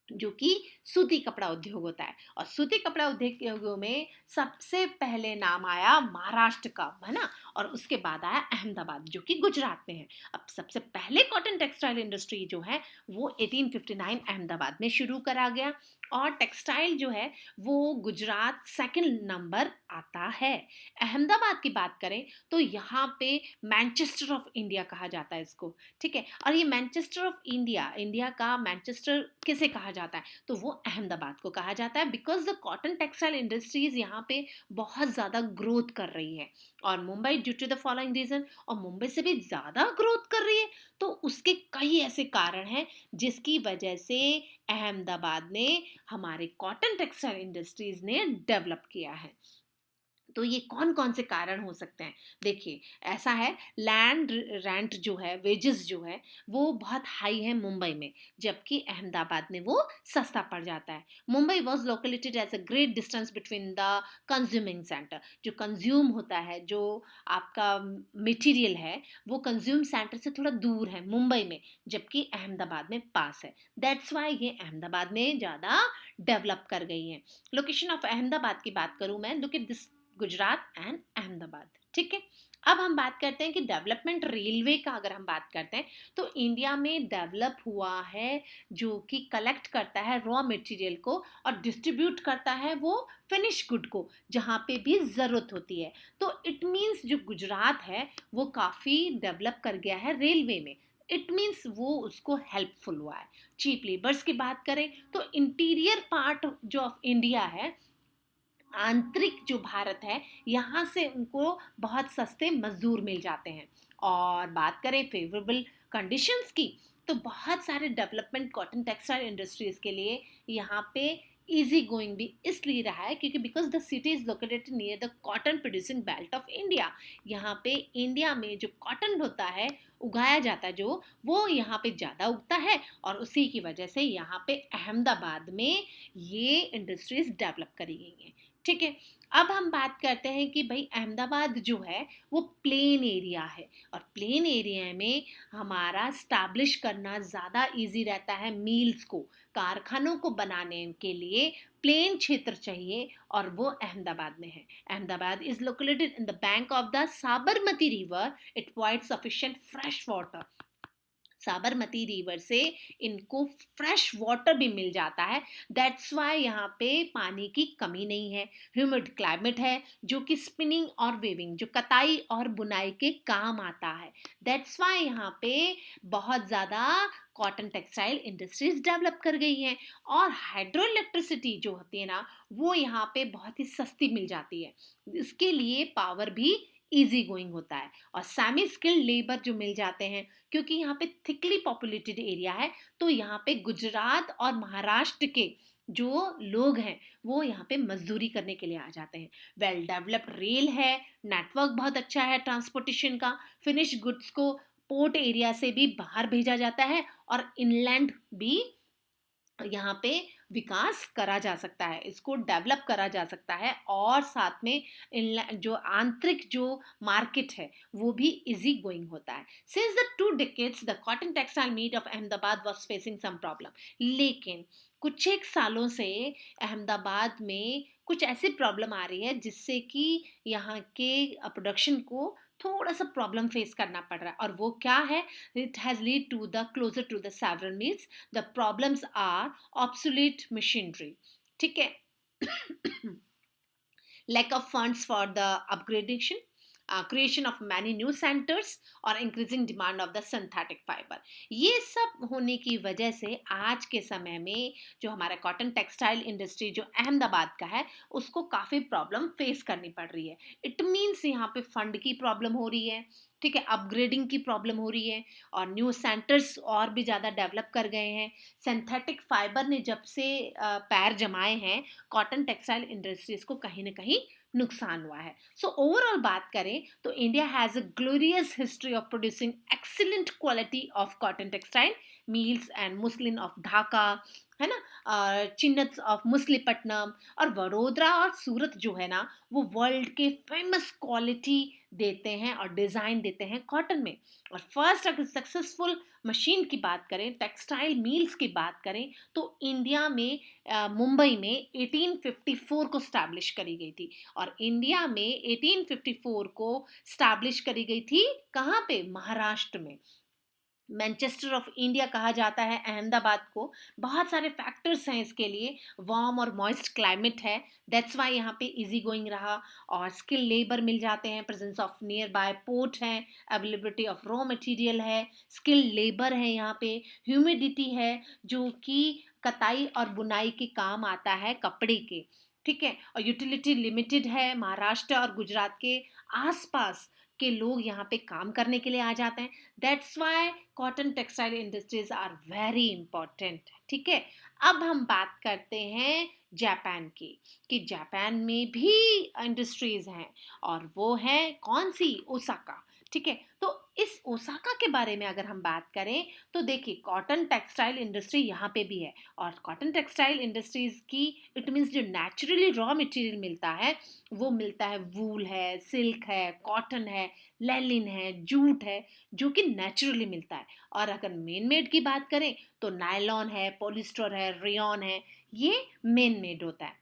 जो कि सूती कपड़ा उद्योग होता है। और सूती कपड़ा उद्योगों में सबसे पहले नाम आया महाराष्ट्र का, है ना, और उसके बाद आया अहमदाबाद जो कि गुजरात में है। अब सबसे पहले कॉटन टेक्सटाइल इंडस्ट्री जो है वो 1859 अहमदाबाद में शुरू करा गया, और टेक्सटाइल जो है वो गुजरात सेकंड नंबर आता है। अहमदाबाद की बात करें तो यहाँ पे मैनचेस्टर ऑफ इंडिया कहा जाता है इसको, ठीक है। और ये मैनचेस्टर ऑफ इंडिया, इंडिया का मैनचेस्टर किसे कहा जाता है, तो वो अहमदाबाद को कहा जाता है, because the cotton textile industries यहाँ पे बहुत ज़्यादा ग्रोथ कर रही है। और Mumbai due to the following reason, और मुंबई से भी ज़्यादा ग्रोथ कर रही है, तो उसके कई ऐसे कारण हैं जिसकी वजह से अहमदाबाद ने, हमारे कॉटन टेक्सटाइल इंडस्ट्रीज ने डेवलप किया है। तो ये कौन कौन से कारण हो सकते हैं, देखिए ऐसा है, लैंड रेंट जो है, वेजेस जो है वो बहुत हाई है मुंबई में, जबकि अहमदाबाद में वो सस्ता पड़ जाता है। Mumbai was located as a great distance between the consuming centre, जो कंज्यूम होता है, जो आपका मटेरियल है, वो कंज्यूम सेंटर से थोड़ा दूर है मुंबई में, जबकि अहमदाबाद में पास है। दैट्स वाई ये अहमदाबाद में ज़्यादा डेवलप कर गई है। लोकेशन ऑफ अहमदाबाद की बात करूँ मैं, look at this, Gujarat and Ahmedabad, ठीक है। अब हम बात करते हैं कि डेवलपमेंट रेलवे का अगर हम बात करते हैं तो इंडिया में डेवलप हुआ है, जो कि कलेक्ट करता है रॉ मटेरियल को और डिस्ट्रीब्यूट करता है वो फिनिश गुड को जहाँ पे भी ज़रूरत होती है। तो इट मीन्स जो गुजरात है वो काफ़ी डेवलप कर गया है रेलवे में। इट मीन्स वो उसको हेल्पफुल हुआ है। चीप लेबर्स की बात करें तो इंटीरियर पार्ट जो ऑफ इंडिया है, आंतरिक जो भारत है, यहाँ से उनको बहुत सस्ते मजदूर मिल जाते हैं। और बात करें फेवरेबल कंडीशंस की, तो बहुत सारे डेवलपमेंट कॉटन टेक्सटाइल इंडस्ट्रीज के लिए यहाँ पे इजी गोइंग भी इसलिए रहा है क्योंकि because the city is located near the cotton producing belt of India. यहाँ पे इंडिया में जो कॉटन होता है, उगाया जाता है जो, वो यहाँ पे ज़्यादा उगता है, और उसी की वजह से यहाँ पे अहमदाबाद में ये इंडस्ट्रीज डेवलप करी गई हैं, ठीक है। अब हम बात करते हैं कि भाई अहमदाबाद जो है वो प्लेन एरिया है, और प्लेन एरिया में हमारा स्टैब्लिश करना ज़्यादा इजी रहता है। मील्स को, कारखानों को बनाने के लिए प्लेन क्षेत्र चाहिए, और वो अहमदाबाद में है। Ahmedabad is located in the bank of the Sabarmati river, it provide sufficient fresh water. Sabarmati river से इनको फ्रेश वाटर भी मिल जाता है। दैट्स वाई यहाँ पे पानी की कमी नहीं है। ह्यूमिड क्लाइमेट है जो कि स्पिनिंग और वेविंग, जो कताई और बुनाई के काम आता है। दैट्स वाई यहाँ पे बहुत ज़्यादा कॉटन टेक्सटाइल इंडस्ट्रीज डेवलप कर गई हैं। और हाइड्रो इलेक्ट्रिसिटी जो होती है ना, वो यहाँ पे बहुत ही सस्ती मिल जाती है। इसके लिए पावर भी इजी गोइंग होता है, और सेमी स्किल्ड लेबर जो मिल जाते हैं, क्योंकि यहाँ पे थिकली पॉपुलेटेड एरिया है, तो यहाँ पे गुजरात और महाराष्ट्र के जो लोग हैं वो यहाँ पे मजदूरी करने के लिए आ जाते हैं। वेल डेवलप्ड रेल है, नेटवर्क बहुत अच्छा है ट्रांसपोर्टेशन का, फिनिश गुड्स को पोर्ट एरिया से भी बाहर भेजा जाता है, और इनलैंड भी यहाँ पे विकास करा जा सकता है, इसको डेवलप करा जा सकता है। और साथ में जो आंतरिक जो मार्केट है वो भी इजी गोइंग होता है। Since the 2 decades the cotton textile meet of Ahmedabad was facing some problem, लेकिन कुछ एक सालों से अहमदाबाद में कुछ ऐसी प्रॉब्लम आ रही है जिससे कि यहाँ के प्रोडक्शन को थोड़ा सा प्रॉब्लम फेस करना पड़ रहा है। और वो क्या है, it has lead to the closure to the several mills, the problems are obsolete machinery, ठीक है, lack of funds for the upgradation, creation of many new centers और increasing demand of the synthetic fiber। ये सब होने की वजह से आज के समय में जो हमारा कॉटन टेक्सटाइल इंडस्ट्री जो अहमदाबाद का है उसको काफ़ी प्रॉब्लम फेस करनी पड़ रही है। इट मीन्स यहाँ पे फंड की प्रॉब्लम हो रही है, ठीक है, अपग्रेडिंग की प्रॉब्लम हो रही है, और न्यू सेंटर्स और भी ज़्यादा डेवलप कर गए हैं। सिंथेटिक फाइबर ने जब से पैर जमाए हैं, कॉटन टेक्सटाइल इंडस्ट्रीज को कहीं ना कहीं नुकसान हुआ है। सो ओवरऑल बात करें तो India has a glorious history of producing excellent quality of cotton textile meals and muslin of Dhaka, है ना, चिन्नत्स ऑफ मुसलीपट्टनम, और वडोदरा और सूरत जो है ना वो वर्ल्ड के फेमस क्वालिटी देते हैं और डिज़ाइन देते हैं कॉटन में। और फर्स्ट अगर सक्सेसफुल मशीन की बात करें, टेक्सटाइल मील्स की बात करें, तो इंडिया में मुंबई में 1854 को स्टैब्लिश करी गई थी। और इंडिया में 1854 को स्टैब्लिश करी गई थी कहाँ पे? महाराष्ट्र में। मैनचेस्टर ऑफ इंडिया कहा जाता है अहमदाबाद को। बहुत सारे फैक्टर्स हैं इसके लिए। वार्म और मॉइस्ट क्लाइमेट है, दैट्स वाई यहाँ पे इजी गोइंग रहा। और स्किल लेबर मिल जाते हैं, presence of near by port है, अवेलेबिलिटी ऑफ रॉ मटेरियल है, स्किल लेबर है यहाँ पे, ह्यूमिडिटी है जो कि कताई और बुनाई के काम आता है कपड़े के, ठीक है, और यूटिलिटी लिमिटेड है। महाराष्ट्र और गुजरात के आसपास के लोग यहाँ पे काम करने के लिए आ जाते हैं। That's why cotton textile industries are very important, ठीक है। अब हम बात करते हैं जापान की, कि जापान में भी इंडस्ट्रीज हैं, और वो है कौन सी? ओसाका, ठीक है। तो इस ओसाका के बारे में अगर हम बात करें तो देखिए, कॉटन टेक्सटाइल इंडस्ट्री यहाँ पे भी है। और कॉटन टेक्सटाइल इंडस्ट्रीज की इट मीन्स जो नेचुरली रॉ मटेरियल मिलता है वो मिलता है, वूल है, सिल्क है, कॉटन है, लेलिन है, जूट है, जो कि नेचुरली मिलता है। और अगर मेन मेड की बात करें तो नायलॉन है, पॉलिस्टर है, रेयॉन है, ये मेन मेड होता है।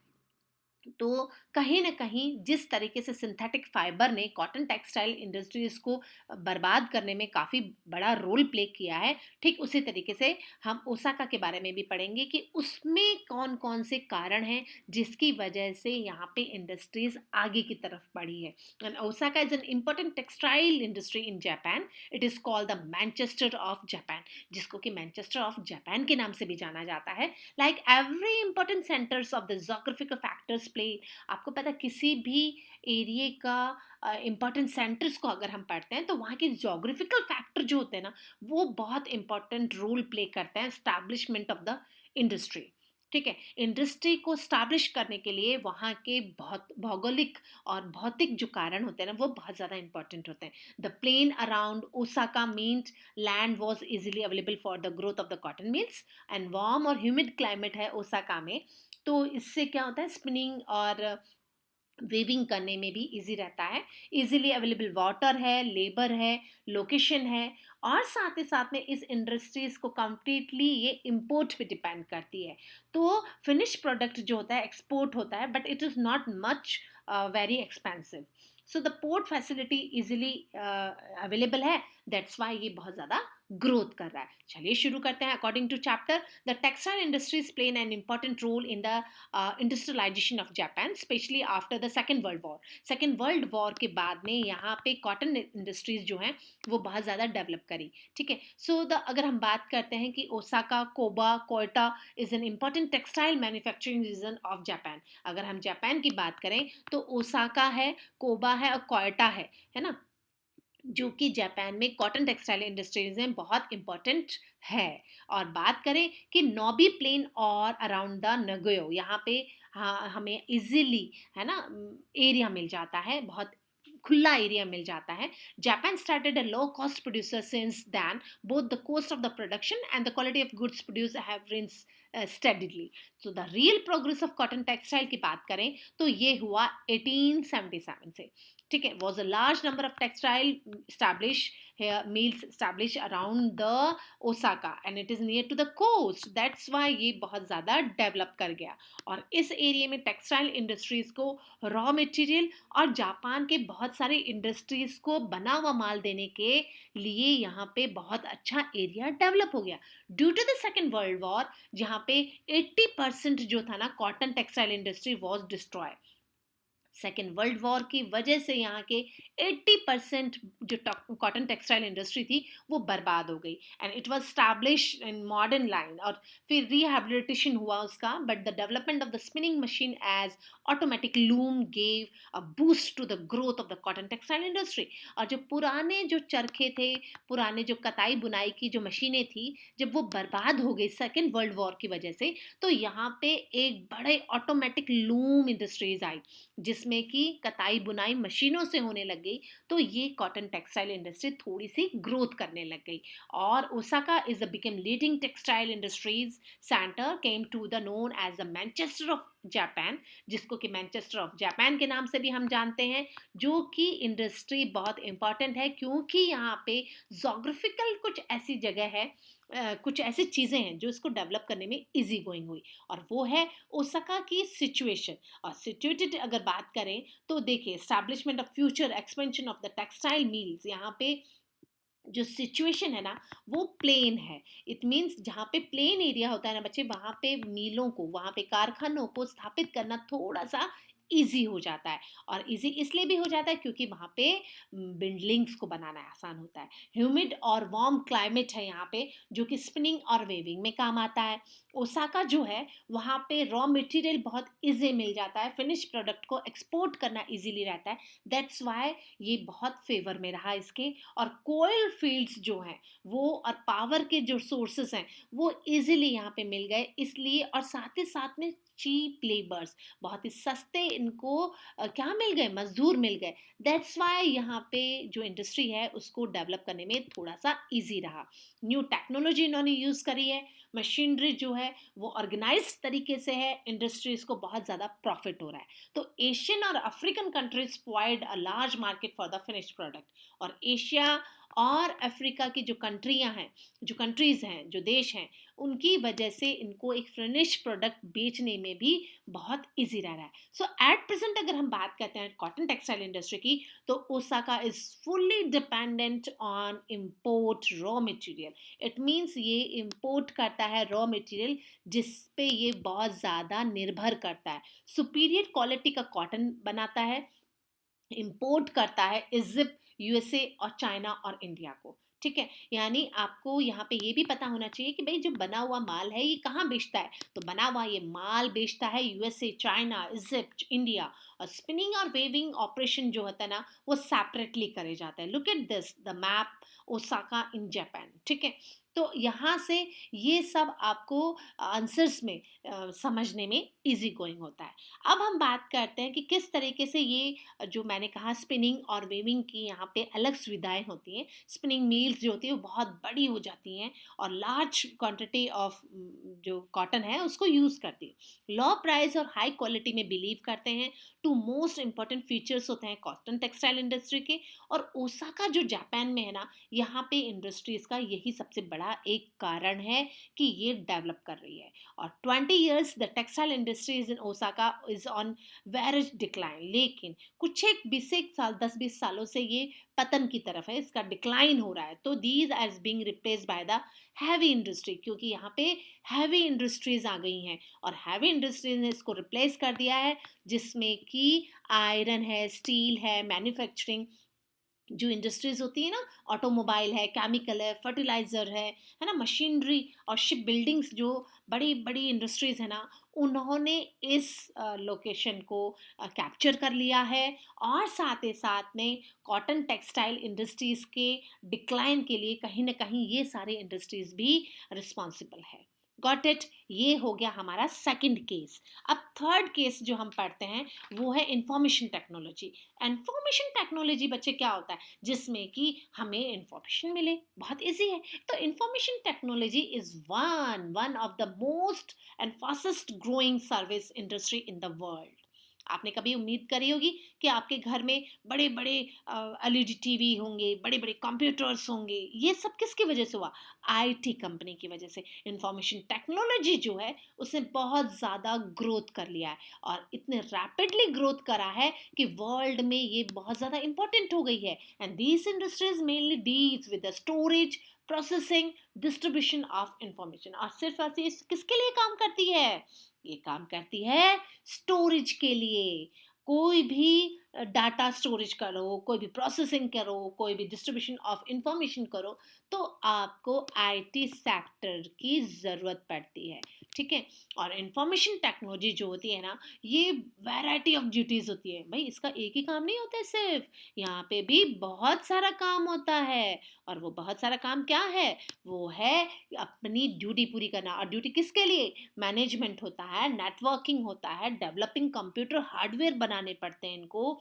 तो कहीं ना कहीं जिस तरीके से सिंथेटिक फाइबर ने कॉटन टेक्सटाइल इंडस्ट्रीज को बर्बाद करने में काफ़ी बड़ा रोल प्ले किया है, ठीक उसी तरीके से हम ओसाका के बारे में भी पढ़ेंगे कि उसमें कौन कौन से कारण हैं जिसकी वजह से यहाँ पे इंडस्ट्रीज आगे की तरफ बढ़ी है। And Osaka is an important textile industry in Japan. It is called the Manchester of Japan, जिसको कि मैनचेस्टर ऑफ जापान के नाम से भी जाना जाता है। Like every important centres of the geographical factors play. आपको पता है किसी भी एरिया का इम्पॉर्टेंट सेंटर्स को अगर हम पढ़ते हैं तो वहाँ के जोग्राफिकल फैक्टर जो होते हैं ना वो बहुत इंपॉर्टेंट रोल प्ले करते हैं एस्टैब्लिशमेंट ऑफ द इंडस्ट्री, ठीक है। इंडस्ट्री को स्टैब्लिश करने के लिए वहाँ के बहुत भौगोलिक और भौतिक जो कारण होते हैं ना वो बहुत ज़्यादा इंपॉर्टेंट होते हैं। The plain around Osaka means land was easily available for the growth of the cotton mills, and warm और ह्यूमिड क्लाइमेट है ओसाका में। तो इससे क्या होता है, स्पिनिंग और वेविंग करने में भी इजी रहता है। इजीली अवेलेबल वाटर है, लेबर है, लोकेशन है, और साथ ही साथ में इस इंडस्ट्रीज को कम्प्लीटली ये इम्पोर्ट पे डिपेंड करती है। तो फिनिश प्रोडक्ट जो होता है एक्सपोर्ट होता है, but it is not much very expensive. So the port facility easily available है, दैट्स वाई ये बहुत ज़्यादा ग्रोथ कर रहा है। चलिए शुरू करते हैं। According to chapter, the textile industries play an important role in the industrialisation of Japan, specially after the Second World War. Second World War के बाद में यहाँ पे कॉटन इंडस्ट्रीज जो हैं वो बहुत ज़्यादा डेवलप करी, ठीक है। सो द अगर हम बात करते हैं कि Osaka, Kobe, Kyoto is an important textile manufacturing region of Japan. अगर हम जापान की बात करें तो ओसाका है, कोबा है और कोयटा है ना, जो कि जापान में कॉटन टेक्सटाइल इंडस्ट्रीज में बहुत इंपॉर्टेंट है। और बात करें कि नोबी प्लेन और अराउंड द नगोयो, यहाँ पे हाँ हमें इजीली है ना एरिया मिल जाता है, बहुत खुला एरिया मिल जाता है। Japan started a low cost producer since then both the cost of the production and the quality of goods produce have रिंस स्टेडिली। तो the real progress of cotton textile की बात करें तो ये हुआ 1877 से, ठीक है। Was a large number of textile establish mills establish around the Osaka and it is near to the coast, that's why ये बहुत ज़्यादा डेवलप कर गया। और इस एरिया में टेक्सटाइल इंडस्ट्रीज़ को रॉ मटेरियल और जापान के बहुत सारे इंडस्ट्रीज़ को बना हुआ माल देने के लिए यहाँ पे बहुत अच्छा एरिया डेवलप हो गया। Due to the Second World War जहाँ पे 80% जो था ना cotton textile industry was destroy. Second World War की वजह से यहाँ के 80% जो कॉटन टेक्सटाइल इंडस्ट्री थी वो बर्बाद हो गई, and it was establish in modern line, और फिर रिहैबिलिटेशन हुआ उसका, but the development of the spinning machine as automatic loom gave a boost to the growth of the cotton textile industry. और जो पुराने जो चरखे थे, पुराने जो कताई बुनाई की जो मशीनें थी, जब वो बर्बाद हो गई सेकेंड वर्ल्ड वॉर की वजह से, तो यहाँ पे एक बड़े ऑटोमेटिक लूम इंडस्ट्रीज आई, जिसमें कि कताई बुनाई मशीनों से होने लग गई। तो ये कॉटन टेक्सटाइल इंडस्ट्री थोड़ी सी ग्रोथ करने लग गई, और Osaka is the become leading textile industries centre, came to the known as the Manchester of Japan, जिसको कि मैनचेस्टर ऑफ जापान के नाम से भी हम जानते हैं, जो कि इंडस्ट्री बहुत इंपॉर्टेंट है क्योंकि यहाँ पे जोग्राफिकल कुछ ऐसी जगह है, कुछ ऐसी चीज़ें हैं जो इसको डेवलप करने में इजी गोइंग हुई, और वो है ओसाका की सिचुएशन। और सिचुएटेड अगर बात करें तो देखिए, establishment of future expansion of the textile mills, यहाँ पे जो सिचुएशन है ना वो प्लेन है। इट मीन्स जहाँ पे प्लेन एरिया होता है ना बच्चे, वहाँ पे मीलों को, वहाँ पे कारखानों को स्थापित करना थोड़ा सा इजी हो जाता है, और इजी इसलिए भी हो जाता है क्योंकि वहाँ पे बिल्डिंग्स को बनाना आसान होता है। ह्यूमिड और वार्म क्लाइमेट है यहाँ पे, जो कि स्पिनिंग और वेविंग में काम आता है। ओसाका जो है वहाँ पे रॉ मटेरियल बहुत इजी मिल जाता है, फिनिश प्रोडक्ट को एक्सपोर्ट करना इजीली रहता है, दैट्स वाई ये बहुत फेवर में रहा इसके। और कोयल फील्ड्स जो हैं वो, और पावर के जो सोर्सेस हैं वो इजीली यहाँ पे मिल गए, इसलिए, और साथ ही साथ में चीप लेबर्स, बहुत ही सस्ते इनको क्या मिल गए, मजदूर मिल गए, दैट्स वाई यहाँ पे जो इंडस्ट्री है उसको डेवलप करने में थोड़ा सा इजी रहा। न्यू टेक्नोलॉजी इन्होंने यूज़ करी है, मशीनरी जो है वो ऑर्गेनाइज तरीके से है, इंडस्ट्रीज को बहुत ज़्यादा प्रॉफिट हो रहा है। तो एशियन और African countries provide a large market for the finished product, और एशिया और अफ्रीका की जो कंट्रियां हैं, जो कंट्रीज हैं, जो देश हैं, उनकी वजह से इनको एक फिनिश प्रोडक्ट बेचने में भी बहुत इजी रह रहा है। सो एट प्रेजेंट अगर हम बात करते हैं कॉटन टेक्सटाइल इंडस्ट्री की, तो Osaka is fully dependent on import raw material. It means ये इम्पोर्ट करता है रॉ मटेरियल, जिस पे ये बहुत ज़्यादा निर्भर करता है। सुपीरियर क्वालिटी का कॉटन बनाता है, इंपोर्ट करता है इजिप्ट, यूएसए और चाइना और इंडिया को। ठीक है, यानी आपको यहाँ पे ये भी पता होना चाहिए कि भाई जो बना हुआ माल है ये कहाँ बेचता है, तो बना हुआ ये माल बेचता है यूएसए, चाइना, इजिप्ट, इंडिया। और स्पिनिंग और वेविंग ऑपरेशन जो होता है ना वो सेपरेटली करे जाते हैं। Look at this, the map Osaka in Japan. ठीक है, तो यहाँ से ये सब आपको आंसर्स में समझने में इजी गोइंग होता है। अब हम बात करते हैं कि किस तरीके से ये जो मैंने कहा स्पिनिंग और वेविंग की यहाँ पे अलग सुविधाएं होती हैं। स्पिनिंग मील्स जो होती है वो बहुत बड़ी हो जाती हैं और लार्ज क्वांटिटी ऑफ जो कॉटन है उसको यूज़ करती है। लो प्राइस और हाई क्वालिटी में बिलीव करते हैं। टू मोस्ट इंपॉर्टेंट फीचर्स होते हैं कॉटन टेक्सटाइल इंडस्ट्री के। और ओसाका जो जापान में है ना, यहाँ पे इंडस्ट्रीज का यही सबसे बड़ा एक कारण है कि ये डेवलप कर रही है। और 20 years the textile industries in Osaka is on very decline. लेकिन कुछ एक 20 साल 10-20 सालों से ये पतन की तरफ है, इसका डिक्लाइन हो रहा है। तो these as being replaced by the heavy industry, क्योंकि यहाँ पे हैवी इंडस्ट्रीज आ गई हैं और हैवी इंडस्ट्रीज ने इसको रिप्लेस कर दिया है, जिसमें कि आयरन है, स्टील है, मैन्युफैक्चरिंग जो इंडस्ट्रीज होती है ना, ऑटोमोबाइल है, केमिकल है, फर्टिलाइजर है ना, मशीनरी और शिप बिल्डिंग्स, जो बड़ी बड़ी इंडस्ट्रीज है ना, उन्होंने इस लोकेशन को कैप्चर कर लिया है। और साथ ही साथ में कॉटन टेक्सटाइल इंडस्ट्रीज के डिक्लाइन के लिए कहीं ना कहीं ये सारी इंडस्ट्रीज भी रिस्पॉन्सिबल है। गॉट इट, ये हो गया हमारा सेकंड केस। अब थर्ड केस जो हम पढ़ते हैं वो है इंफॉर्मेशन टेक्नोलॉजी। इंफॉर्मेशन टेक्नोलॉजी बच्चे क्या होता है, जिसमें कि हमें इंफॉर्मेशन मिले, बहुत इजी है। तो information technology is one of the most and fastest growing service industry in the world. आपने कभी उम्मीद करी होगी कि आपके घर में बड़े बड़े एलईडी टीवी होंगे, बड़े बड़े कंप्यूटर्स होंगे, ये सब किसकी वजह से हुआ? आईटी कंपनी की वजह से। इंफॉर्मेशन टेक्नोलॉजी जो है उसने बहुत ज़्यादा ग्रोथ कर लिया है, और इतने रैपिडली ग्रोथ करा है कि वर्ल्ड में ये बहुत ज़्यादा इंपॉर्टेंट हो गई है। And these industries mainly deals with the storage, processing, distribution of information. और सिर्फ किसके लिए काम करती है? ये काम करती है स्टोरेज के लिए। कोई भी डाटा स्टोरेज करो, कोई भी प्रोसेसिंग करो, कोई भी डिस्ट्रीब्यूशन ऑफ इंफॉर्मेशन करो, तो आपको आईटी सेक्टर की ज़रूरत पड़ती है, ठीक है। और इंफॉर्मेशन टेक्नोलॉजी जो होती है ना, ये वैरायटी ऑफ ड्यूटीज़ होती है भाई, इसका एक ही काम नहीं होता है सिर्फ, यहाँ पे भी बहुत सारा काम होता है। और वो बहुत सारा काम क्या है? वो है अपनी ड्यूटी पूरी करना। और ड्यूटी किसके लिए? मैनेजमेंट होता है, नेटवर्किंग होता है, डेवलपिंग कंप्यूटर हार्डवेयर बनाने पड़ते हैं इनको,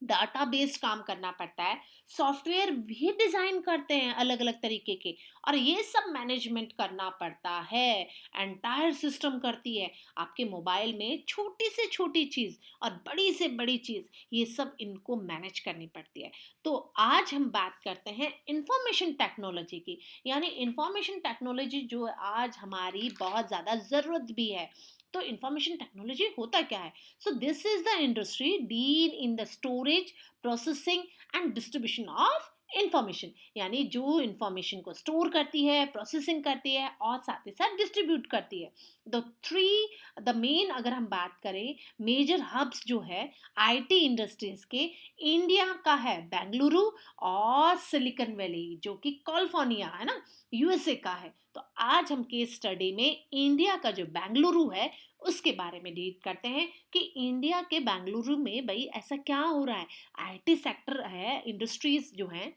डाटा बेस्ड काम करना पड़ता है, सॉफ्टवेयर भी डिजाइन करते हैं अलग अलग तरीके के, और ये सब मैनेजमेंट करना पड़ता है। एंटायर सिस्टम करती है आपके मोबाइल में छोटी से छोटी चीज और बड़ी से बड़ी चीज, ये सब इनको मैनेज करनी पड़ती है। तो आज हम बात करते हैं इंफॉर्मेशन टेक्नोलॉजी की, यानी इंफॉर्मेशन टेक्नोलॉजी जो आज हमारी बहुत ज्यादा जरूरत भी है। तो इंफॉर्मेशन टेक्नोलॉजी होता क्या है? So this is the industry deal in the storage, processing and distribution of information, यानी जो इंफॉर्मेशन को स्टोर करती है, प्रोसेसिंग करती है और साथ ही साथ डिस्ट्रीब्यूट करती है। द मेन अगर हम बात करें मेजर हब्स जो है आईटी इंडस्ट्रीज के, इंडिया का है बेंगलुरु, और सिलिकॉन वैली जो कि कैलिफोर्निया है ना, यूएसए का है। तो आज हम केस स्टडी में इंडिया का जो बेंगलुरु है उसके बारे में डील करते हैं कि इंडिया के बेंगलुरु में भाई ऐसा क्या हो रहा है। आईटी सेक्टर है, इंडस्ट्रीज जो हैं,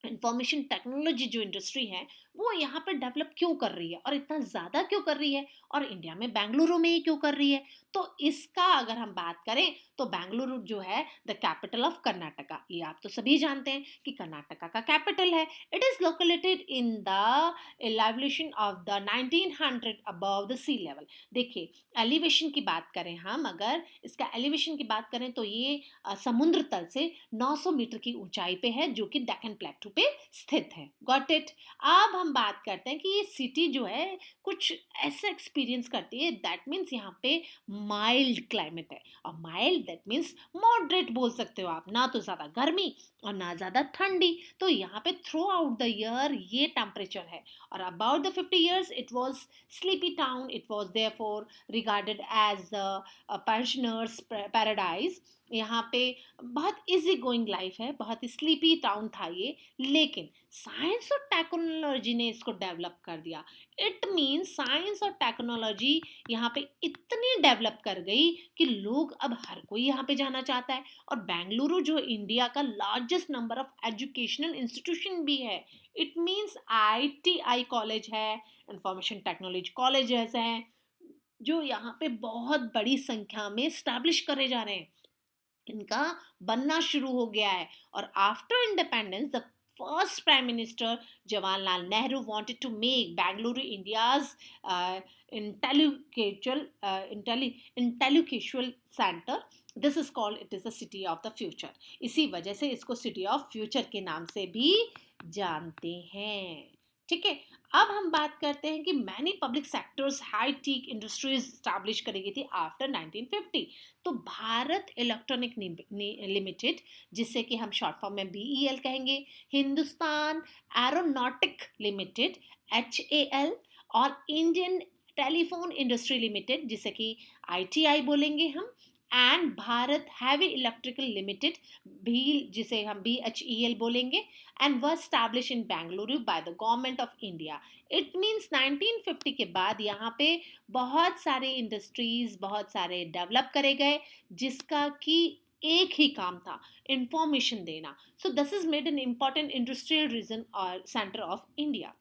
इंफॉर्मेशन टेक्नोलॉजी जो इंडस्ट्री है वो यहाँ पर डेवलप क्यों कर रही है और इतना ज़्यादा क्यों कर रही है, और इंडिया में बेंगलुरु में ही क्यों कर रही है। तो इसका अगर हम बात करें तो बेंगलुरु जो है द कैपिटल ऑफ कर्नाटका, ये आप तो सभी जानते हैं कि कर्नाटका का कैपिटल है। It is located in the elevation of the 1900 above the sea level. देखिए एलिवेशन की बात करें हम, अगर इसका एलिवेशन की बात करें तो ये समुद्र तल से 900 मीटर की ऊंचाई पे है जो कि डेक्कन प्लेटू पे स्थित है। Got it. अब हम बात करते हैं कि ये सिटी जो है कुछ ऐसा एक्सपीरियंस करती है, दैट मीन्स यहाँ पे माइल्ड क्लाइमेट है। और माइल्ड दैट मीन्स मॉडरेट बोल सकते हो आप, ना तो ज़्यादा गर्मी और ना ज़्यादा ठंडी। तो यहाँ पे थ्रू आउट द ईयर ये टेम्परेचर है। और about the 50 years it was sleepy town, it was therefore regarded as pensioners paradise. यहाँ पे बहुत इजी गोइंग लाइफ है, बहुत स्लीपी टाउन था ये, लेकिन साइंस और टेक्नोलॉजी ने इसको डेवलप कर दिया। इट मीन्स साइंस और टेक्नोलॉजी यहाँ पे इतनी डेवलप कर गई कि लोग अब हर कोई यहाँ पे जाना चाहता है। और बेंगलुरु जो इंडिया का largest number of educational institution भी है, इट मीन्स आईटीआई कॉलेज है, इंफॉर्मेशन टेक्नोलॉजी कॉलेज ऐसे हैं जो यहाँ पे बहुत बड़ी संख्या में स्टैब्लिश करे जा रहे हैं, इनका बनना शुरू हो गया है। और after independence the first prime minister Jawaharlal Nehru wanted to make Bengaluru India's intellectual centre. This is called, it is the city of the future. इसी वजह से इसको सिटी ऑफ फ्यूचर के नाम से भी जानते हैं, ठीक है। अब हम बात करते हैं कि many public sectors high tech industries establish करी गई थी आफ्टर 1950। तो भारत इलेक्ट्रॉनिक लिमिटेड, जिसे कि हम शॉर्ट फॉर्म में बीईएल कहेंगे, हिंदुस्तान एरोनॉटिक लिमिटेड एचएएल, और इंडियन टेलीफोन इंडस्ट्री लिमिटेड जिसे कि आईटीआई बोलेंगे हम, and Bharat heavy electrical limited भी जिसे हम बीएचईएल बोलेंगे, एंड वह establish in Bengaluru by the government of India. It means 1950 के बाद यहाँ पे बहुत सारे इंडस्ट्रीज, बहुत सारे डेवलप करे गए जिसका कि एक ही काम था, इंफॉर्मेशन देना। So this is made an important industrial region और centre of India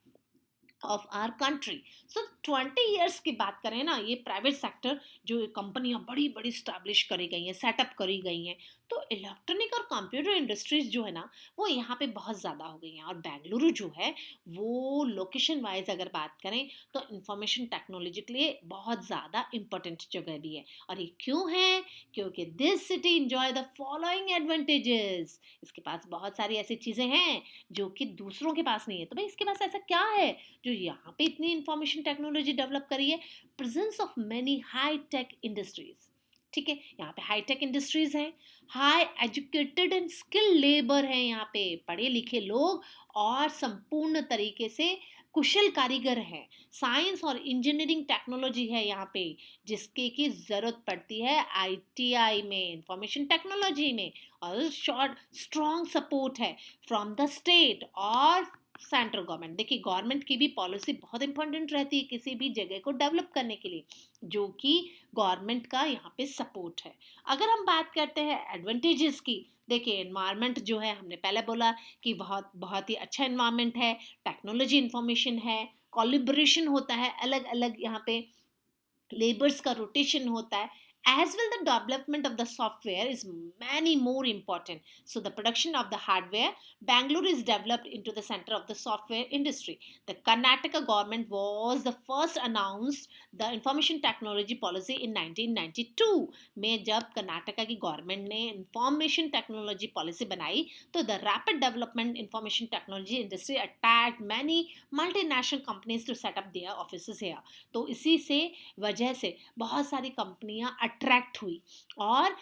of our country. सो 20 ईयर्स की बात करें ना, ये प्राइवेट सेक्टर जो कंपनियां बड़ी बड़ी स्टैब्लिश करी गई हैं, सेटअप करी गई हैं, तो इलेक्ट्रॉनिक और कंप्यूटर इंडस्ट्रीज जो है ना वो यहाँ पे बहुत ज़्यादा हो गई हैं। और बेंगलुरु जो है वो लोकेशन वाइज अगर बात करें तो इंफॉर्मेशन टेक्नोलॉजी के लिए बहुत ज़्यादा इंपॉर्टेंट जगह भी है। और ये क्यों है? क्योंकि this city enjoy the following advantages, इसके पास बहुत सारी ऐसी चीज़ें हैं जो कि दूसरों के पास नहीं है। तो भाई इसके पास ऐसा क्या है जो यहाँ पे इतनी इंफॉर्मेशन टेक्नोलॉजी डेवलप करी है? Presence of many high tech industries, ठीक है, यहाँ पे हाई टेक इंडस्ट्रीज हैं, high educated and skilled labour है, यहाँ पे पढ़े लिखे लोग और संपूर्ण तरीके से कुशल कारीगर हैं, साइंस और इंजीनियरिंग टेक्नोलॉजी है यहाँ पे, जिसके की ज़रूरत पड़ती है आईटीआई में, इंफॉर्मेशन टेक्नोलॉजी में, और शॉर्ट स्ट्रॉन्ग सपोर्ट है फ्रॉम द स्टेट और सेंट्रल गवर्नमेंट। देखिए, गवर्नमेंट की भी पॉलिसी बहुत इंपॉर्टेंट रहती है किसी भी जगह को डेवलप करने के लिए, जो कि गवर्नमेंट का यहाँ पे सपोर्ट है। अगर हम बात करते हैं एडवांटेजेस की, देखिए एनवायरनमेंट जो है, हमने पहले बोला कि बहुत बहुत ही अच्छा एनवायरनमेंट है, टेक्नोलॉजी इंफॉर्मेशन है, कोलिब्रेशन होता है, अलग अलग यहाँ पे लेबर्स का रोटेशन होता है, as well the development of the software is many more important. So the production of the hardware, Bangalore is developed into the center of the software industry. The Karnataka government was the first announced the information technology policy in 1992 में जब कर्नाटका की government ने information technology policy बनाई, तो the rapid development information technology industry attract many multinational companies to set up their offices here. तो इसी से वजह से बहुत सारी कंपनियां अट्रैक्ट हुई। और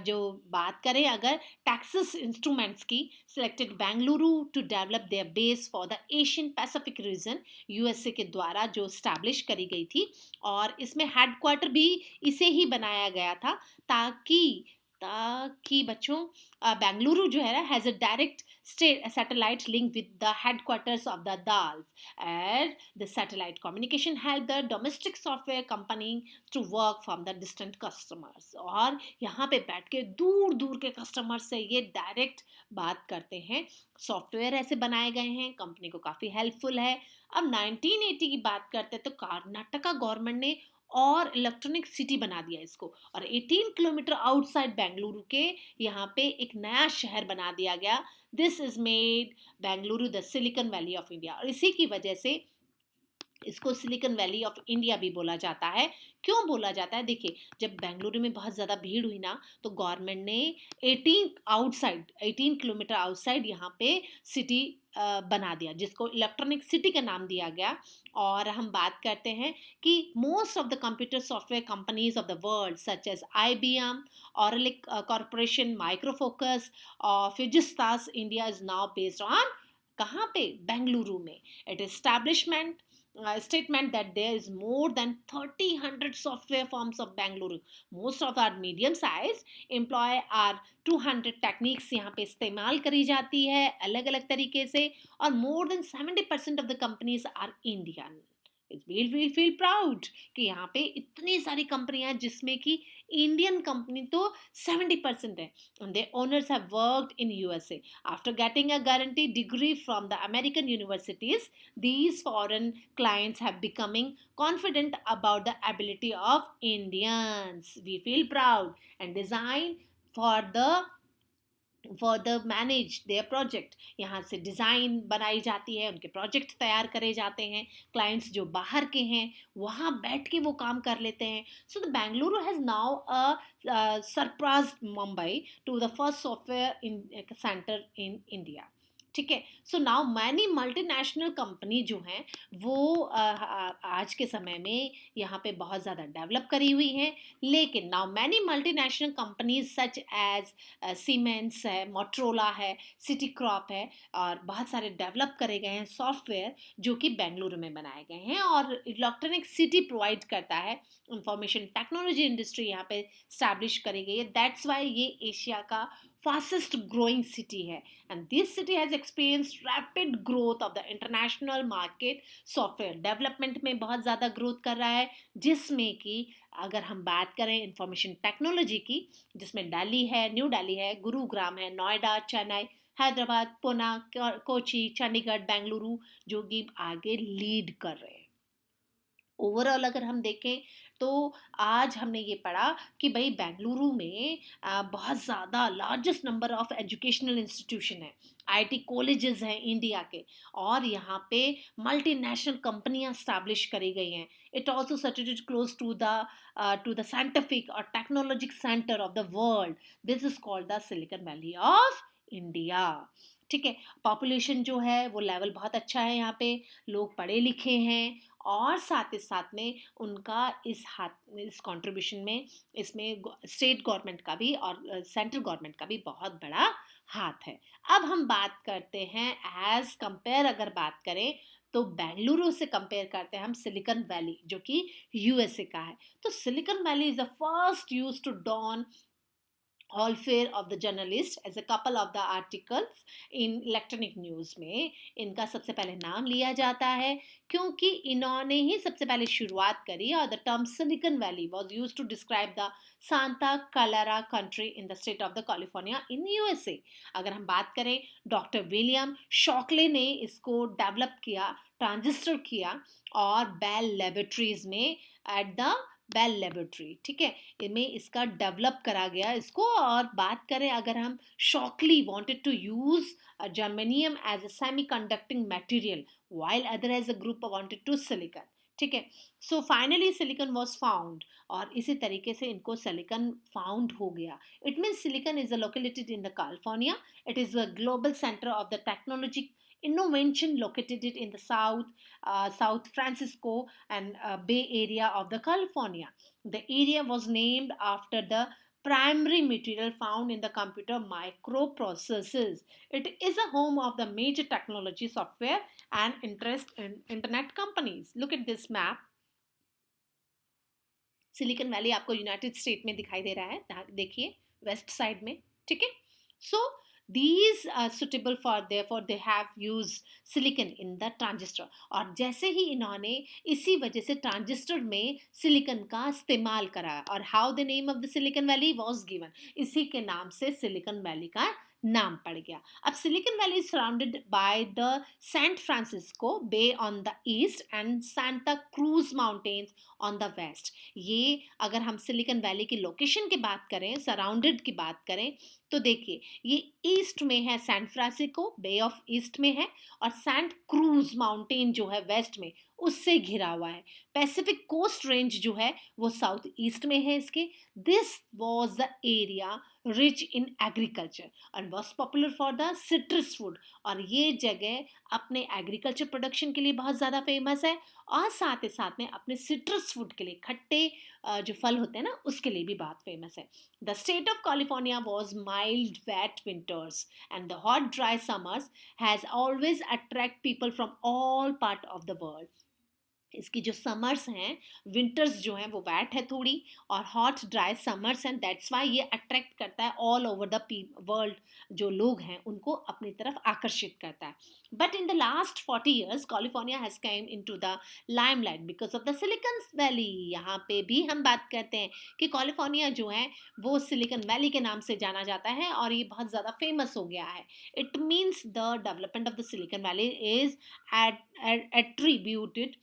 जो बात करें अगर टैक्सेस इंस्ट्रूमेंट्स की, selected Bengaluru to develop their base for the Asian Pacific region, USA के द्वारा जो स्टैब्लिश करी गई थी, और इसमें हेडक्वार्टर भी इसे ही बनाया गया था, ताकि ताकि बच्चों बेंगलुरु जो है ना has a direct satellite link with the headquarters of the DALs, and the satellite communication help the domestic software company to work from the distant customers। और यहाँ पे बैठ के दूर दूर के कस्टमर से ये डायरेक्ट बात करते हैं। सॉफ्टवेयर ऐसे बनाए गए हैं, कंपनी को काफ़ी हेल्पफुल है। अब 1980 की बात करते हैं तो कर्नाटका गवर्नमेंट ने और इलेक्ट्रॉनिक सिटी बना दिया इसको, और 18 किलोमीटर आउटसाइड बेंगलुरु के यहाँ पे एक नया शहर बना दिया गया। This is made Bengaluru the Silicon Valley of India, और इसी की वजह से इसको सिलिकॉन वैली ऑफ इंडिया भी बोला जाता है। क्यों बोला जाता है? देखिए, जब बेंगलुरु में बहुत ज़्यादा भीड़ हुई ना, तो गवर्नमेंट ने 18 किलोमीटर आउटसाइड यहाँ पे सिटी बना दिया, जिसको इलेक्ट्रॉनिक सिटी का नाम दिया गया। और हम बात करते हैं कि most of the computer software companies of the world such as IBM, Oracle Corporation, Micro Focus और फिजिस्तास India is now based on कहाँ पे? बेंगलुरु में। It establishment statement that there is more than 30 software firms of Bangalore. Most of our medium size employ are 200 techniques यहाँ पे इस्तेमाल करी जाती है अलग अलग तरीके से, और more than 70% of the companies are Indian. We feel proud कि यहाँ पे इतनी सारी कंपनियां हैं जिसमें कि इंडियन कंपनी तो 70% है, and their owners have worked in USA. After getting a guaranteed degree from the American universities, these foreign clients have becoming confident about the ability of Indians. We feel proud and design for the further manage there project. यहाँ से design बनाई जाती है, उनके project तैयार करे जाते हैं, क्लाइंट्स जो बाहर के हैं वहाँ बैठ के वो काम कर लेते हैं। So the Bengaluru has now surpassed Mumbai to the first software in centre in India. ठीक है। So now many multinational company जो हैं वो आज के समय में यहाँ पे बहुत ज़्यादा डेवलप करी हुई हैं, लेकिन now many multinational companies such as Siemens है, मोटरोला है, सिटी क्रॉप है, और बहुत सारे डेवलप करे गए हैं सॉफ्टवेयर जो कि बेंगलुरु में बनाए गए हैं, और इलेक्ट्रॉनिक सिटी प्रोवाइड करता है। इंफॉर्मेशन टेक्नोलॉजी इंडस्ट्री यहाँ पे स्टैब्लिश करी गई है। दैट्स वाई ये एशिया का fastest growing city है, and this city has experienced rapid growth of the international market। Software development में बहुत ज़्यादा ग्रोथ कर रहा है, जिसमें कि अगर हम बात करें इंफॉर्मेशन टेक्नोलॉजी की, जिसमें दिल्ली है, न्यू दिल्ली है, गुरुग्राम है, नोएडा, चेन्नई, हैदराबाद, पुणे, कोची, चंडीगढ़, बेंगलुरु जो कि आगे लीड कर रहे हैं। ओवरऑल अगर हम देखें तो आज हमने ये पढ़ा कि भाई बेंगलुरु में बहुत ज़्यादा largest number of educational institution है, आईटी कॉलेजेस हैं इंडिया के, और यहाँ पे मल्टीनेशनल कंपनियां स्टैब्लिश करी गई हैं। It also situated close to the scientific और technologic centre of the world. This is called the Silicon Valley of India. ठीक है। पॉपुलेशन जो है वो लेवल बहुत अच्छा है, यहाँ पे लोग पढ़े लिखे हैं, और साथ ही साथ में उनका इस कंट्रीब्यूशन में इसमें स्टेट गवर्नमेंट का भी और सेंट्रल गवर्नमेंट का भी बहुत बड़ा हाथ है। अब हम बात करते हैं एज कंपेयर, अगर बात करें तो बेंगलुरु से कंपेयर करते हैं हम सिलिकॉन वैली जो कि यूएसए का है। तो Silicon Valley is the first use to Don Hoefler of the journalist as a couple of the articles in Electronic News में इनका सबसे पहले नाम लिया जाता है क्योंकि इन्होंने ही सबसे पहले शुरुआत करी और the term Silicon Valley was used to describe the Santa Clara country in the state of the California in USA. अगर हम बात करें डॉक्टर विलियम शॉकले ने इसको डेवलप किया, ट्रांजिस्टर किया और बेल लेबोरेटरीज में एट द बेल लेबोरेटरी, ठीक है, इनमें इसका डेवलप करा गया इसको। और बात करें अगर हम Shockley wanted to use germanium as a semi conducting material while other as a group wanted to silicon, ठीक है। So finally silicon was found और इसी तरीके से इनको सिलिकॉन फाउंड हो गया। It means silicon is located in the California. It is a global centre of the technology innovation located in the South Francisco and Bay Area of the California. The area was named after the primary material found in the computer microprocessors. It is a home of the major technology, software, and internet companies. Look at this map. Silicon valley आपको United state में दिखाई दे रहा है, देखिए west side में, ठीक है। सो these are suitable for therefore they have used silicon in the transistor। और जैसे ही इन्होंने इसी वजह से ट्रांजिस्टर में सिलिकॉन का इस्तेमाल करा और how the name of the Silicon Valley was given, इसी के नाम से सिलिकॉन वैली का नाम पड़ गया। अब Silicon Valley is surrounded by the San Francisco Bay on the east and Santa Cruz mountains on the west. ये अगर हम सिलिकॉन वैली की लोकेशन की बात करें, सराउंडेड की बात करें, तो देखिए ये ईस्ट में है, San Francisco Bay of east में है, और सैंट क्रूज माउंटेन जो है वेस्ट में उससे घिरा हुआ है। पैसिफिक कोस्ट रेंज जो है वो साउथ ईस्ट में है इसके। This was the area rich in agriculture and was popular for the citrus food. और ये जगह अपने एग्रीकल्चर प्रोडक्शन के लिए बहुत ज़्यादा फेमस है और साथ ही साथ में अपने सिट्रस फूड के लिए, खट्टे जो फल होते हैं ना, उसके लिए भी बहुत फेमस है। The state of California was mild wet winters and the hot dry summers has always attract people from all part of the world. इसकी जो समर्स हैं, विंटर्स जो हैं वो वेट है थोड़ी, और हॉट ड्राई समर्स हैं, दैट्स वाई ये अट्रैक्ट करता है ऑल ओवर द वर्ल्ड, जो लोग हैं उनको अपनी तरफ आकर्षित करता है। But in the last 40 years California has came into the limelight because of the Silicon valley. यहाँ पे भी हम बात करते हैं कि कैलिफोर्निया जो है वो सिलिकॉन वैली के नाम से जाना जाता है और ये बहुत ज़्यादा फेमस हो गया है। It means the development of the Silicon Valley is attributed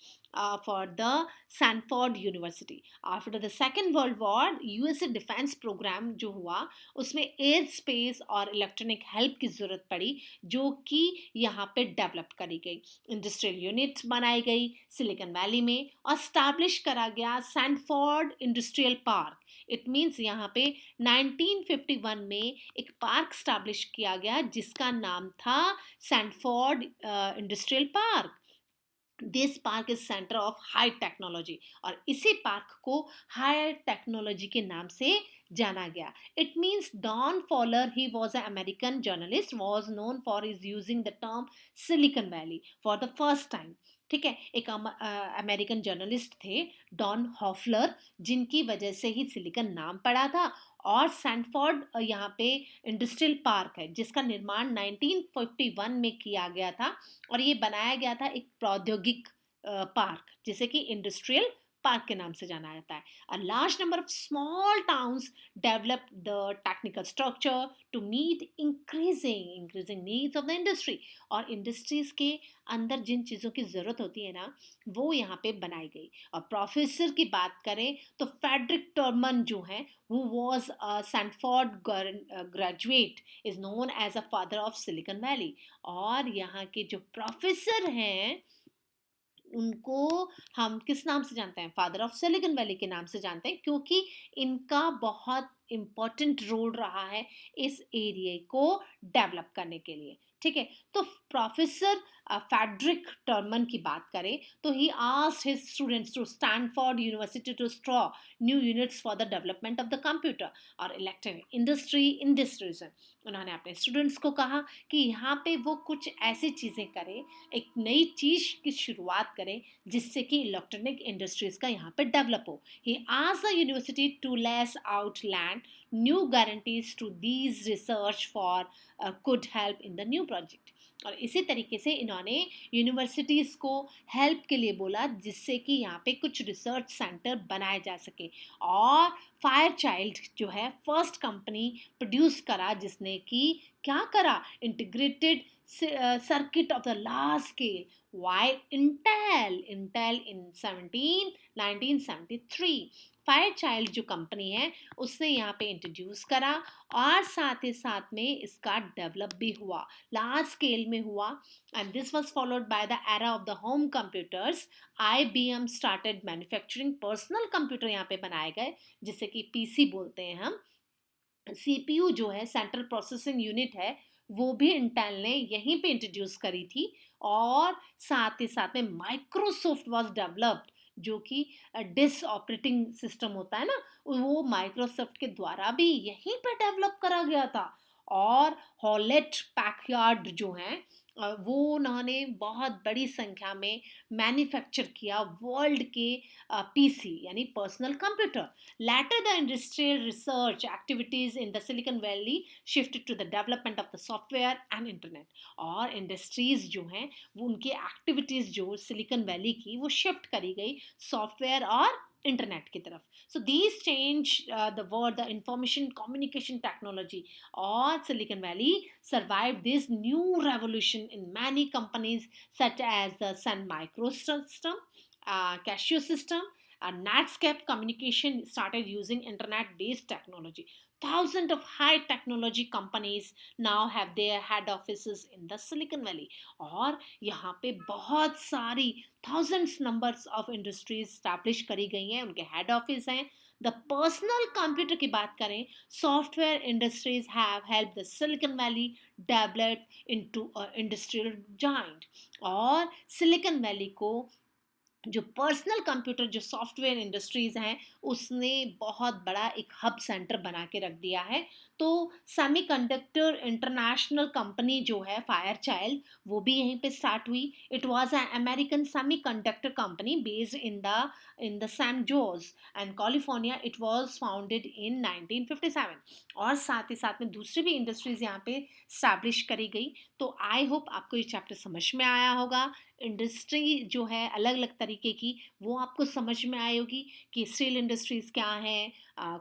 for the Stanford University. After the Second World War, USA defence programme जो हुआ उसमें एयर स्पेस और इलेक्ट्रॉनिक हेल्प की ज़रूरत पड़ी, जो कि यहाँ पे डेवलप करी गई। इंडस्ट्रियल यूनिट बनाई गई सिलिकॉन वैली में और स्टैब्लिश करा गया Sanford industrial park. It means यहाँ पे 1951 में एक पार्क स्टैब्लिश किया गया जिसका नाम था Sanford industrial park. This park is centre of high technology और इसी पार्क को हाई टेक्नोलॉजी के नाम से जाना गया। It means Don Hoefler, he was a American journalist, was known for his using the term Silicon Valley for the first time. ठीक है, एक अमेरिकन जर्नलिस्ट थे डॉन हॉफलर, जिनकी वजह से ही सिलिकॉन नाम पड़ा था। और सैनफोर्ड यहाँ पे इंडस्ट्रियल पार्क है जिसका निर्माण 1951 में किया गया था और ये बनाया गया था एक प्रौद्योगिक पार्क जिसे कि इंडस्ट्रियल पार्क के नाम से जाना जाता है। A large number of small towns developed the technical structure to meet increasing needs of the industry। और इंडस्ट्रीज के अंदर जिन चीज़ों की ज़रूरत होती है ना, वो यहाँ पे बनाई गई। और प्रोफेसर की बात करें तो फेडरिक टर्मन जो है, who was a Stanford graduate, is known as a father of Silicon Valley। और यहाँ के जो प्रोफेसर हैं उनको हम किस नाम से जानते हैं? फादर ऑफ सिलिकॉन वैली के नाम से जानते हैं, क्योंकि इनका बहुत इम्पोर्टेंट रोल रहा है इस एरिया को डेवलप करने के लिए। ठीक है। तो प्रोफेसर फैड्रिक टर्मन की बात करें तो he asked his students to Stanford University to straw new units for the development of the computer और electronic industry in this region. उन्होंने अपने स्टूडेंट्स को कहा कि यहाँ पे वो कुछ ऐसी चीज़ें करें, एक नई चीज़ की शुरुआत करें जिससे कि इलेक्ट्रॉनिक इंडस्ट्रीज का यहाँ पे डेवलप हो। He asked the university to lease out land new guarantees to these research for could help in the new project। और इसी तरीके से इन्होंने यूनिवर्सिटीज़ को हेल्प के लिए बोला जिससे कि यहाँ पे कुछ रिसर्च सेंटर बनाए जा सके। और फायर चाइल्ड जो है फर्स्ट कंपनी प्रोड्यूस करा जिसने कि क्या करा, integrated circuit of the large scale. Why Intel in 1973 Fairchild जो कंपनी है उसने यहाँ पे इंट्रोड्यूस करा और साथ ही साथ में इसका डेवलप भी हुआ, लार्ज स्केल में हुआ। And this was followed by the era of the home computers. IBM started manufacturing personal computer यहाँ पे बनाए गए जिसे कि पीसी बोलते हैं हम। CPU जो है सेंट्रल प्रोसेसिंग यूनिट है वो भी इंटेल ने यहीं पे इंट्रोड्यूस करी थी। और साथ ही साथ में माइक्रोसॉफ्ट वाज डेवलप्ड जो कि डिस ऑपरेटिंग सिस्टम होता है ना, वो माइक्रोसॉफ्ट के द्वारा भी यहीं पे डेवलप करा गया था। और हॉलेट पैकयार्ड जो हैं वो उन्होंने बहुत बड़ी संख्या में मैन्युफैक्चर किया वर्ल्ड के पीसी यानी personal computer. Later, the industrial research activities in the Silicon Valley shifted to the development of the software and internet। और इंडस्ट्रीज जो हैं वो उनकी एक्टिविटीज़ जो सिलिकॉन वैली की वो शिफ्ट करी गई सॉफ्टवेयर और इंटरनेट की तरफ। So these change the word the information communication technology. और Silicon Valley survived this new revolution in many companies such as the Sun Microsystem, Casio System, Netscape Communication started using internet-based technology. Thousands of high technology companies now have their head offices in the Silicon Valley। और यहाँ पे बहुत सारी thousands numbers of industries establish करी गई हैं, उनके head office हैं। The personal computer की बात करें, software industries have helped the Silicon Valley develop into a industrial giant। और Silicon Valley को जो पर्सनल कंप्यूटर जो सॉफ्टवेयर इंडस्ट्रीज हैं उसने बहुत बड़ा एक हब सेंटर बना के रख दिया है। तो सेमीकंडक्टर इंटरनेशनल कंपनी जो है फायर चाइल्ड वो भी यहीं पे स्टार्ट हुई। It was an American semiconductor company based in the San Jose and California. It was founded in 1957। और साथ ही साथ में दूसरी भी इंडस्ट्रीज यहाँ पे स्टैब्लिश करी गई। तो आई होप आपको ये चैप्टर समझ में आया होगा। इंडस्ट्री जो है अलग अलग तरीके की वो आपको समझ में आई होगी कि स्टील इंडस्ट्रीज़ क्या हैं,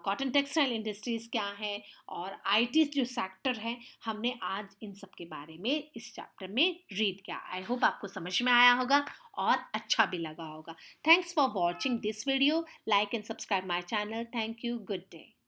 कॉटन टेक्सटाइल इंडस्ट्रीज़ क्या हैं और आईटी जो सेक्टर है। हमने आज इन सब के बारे में इस चैप्टर में रीड किया। आई होप आपको समझ में आया होगा और अच्छा भी लगा होगा। Thanks for watching this video. Like and subscribe my channel. Thank you. Good day.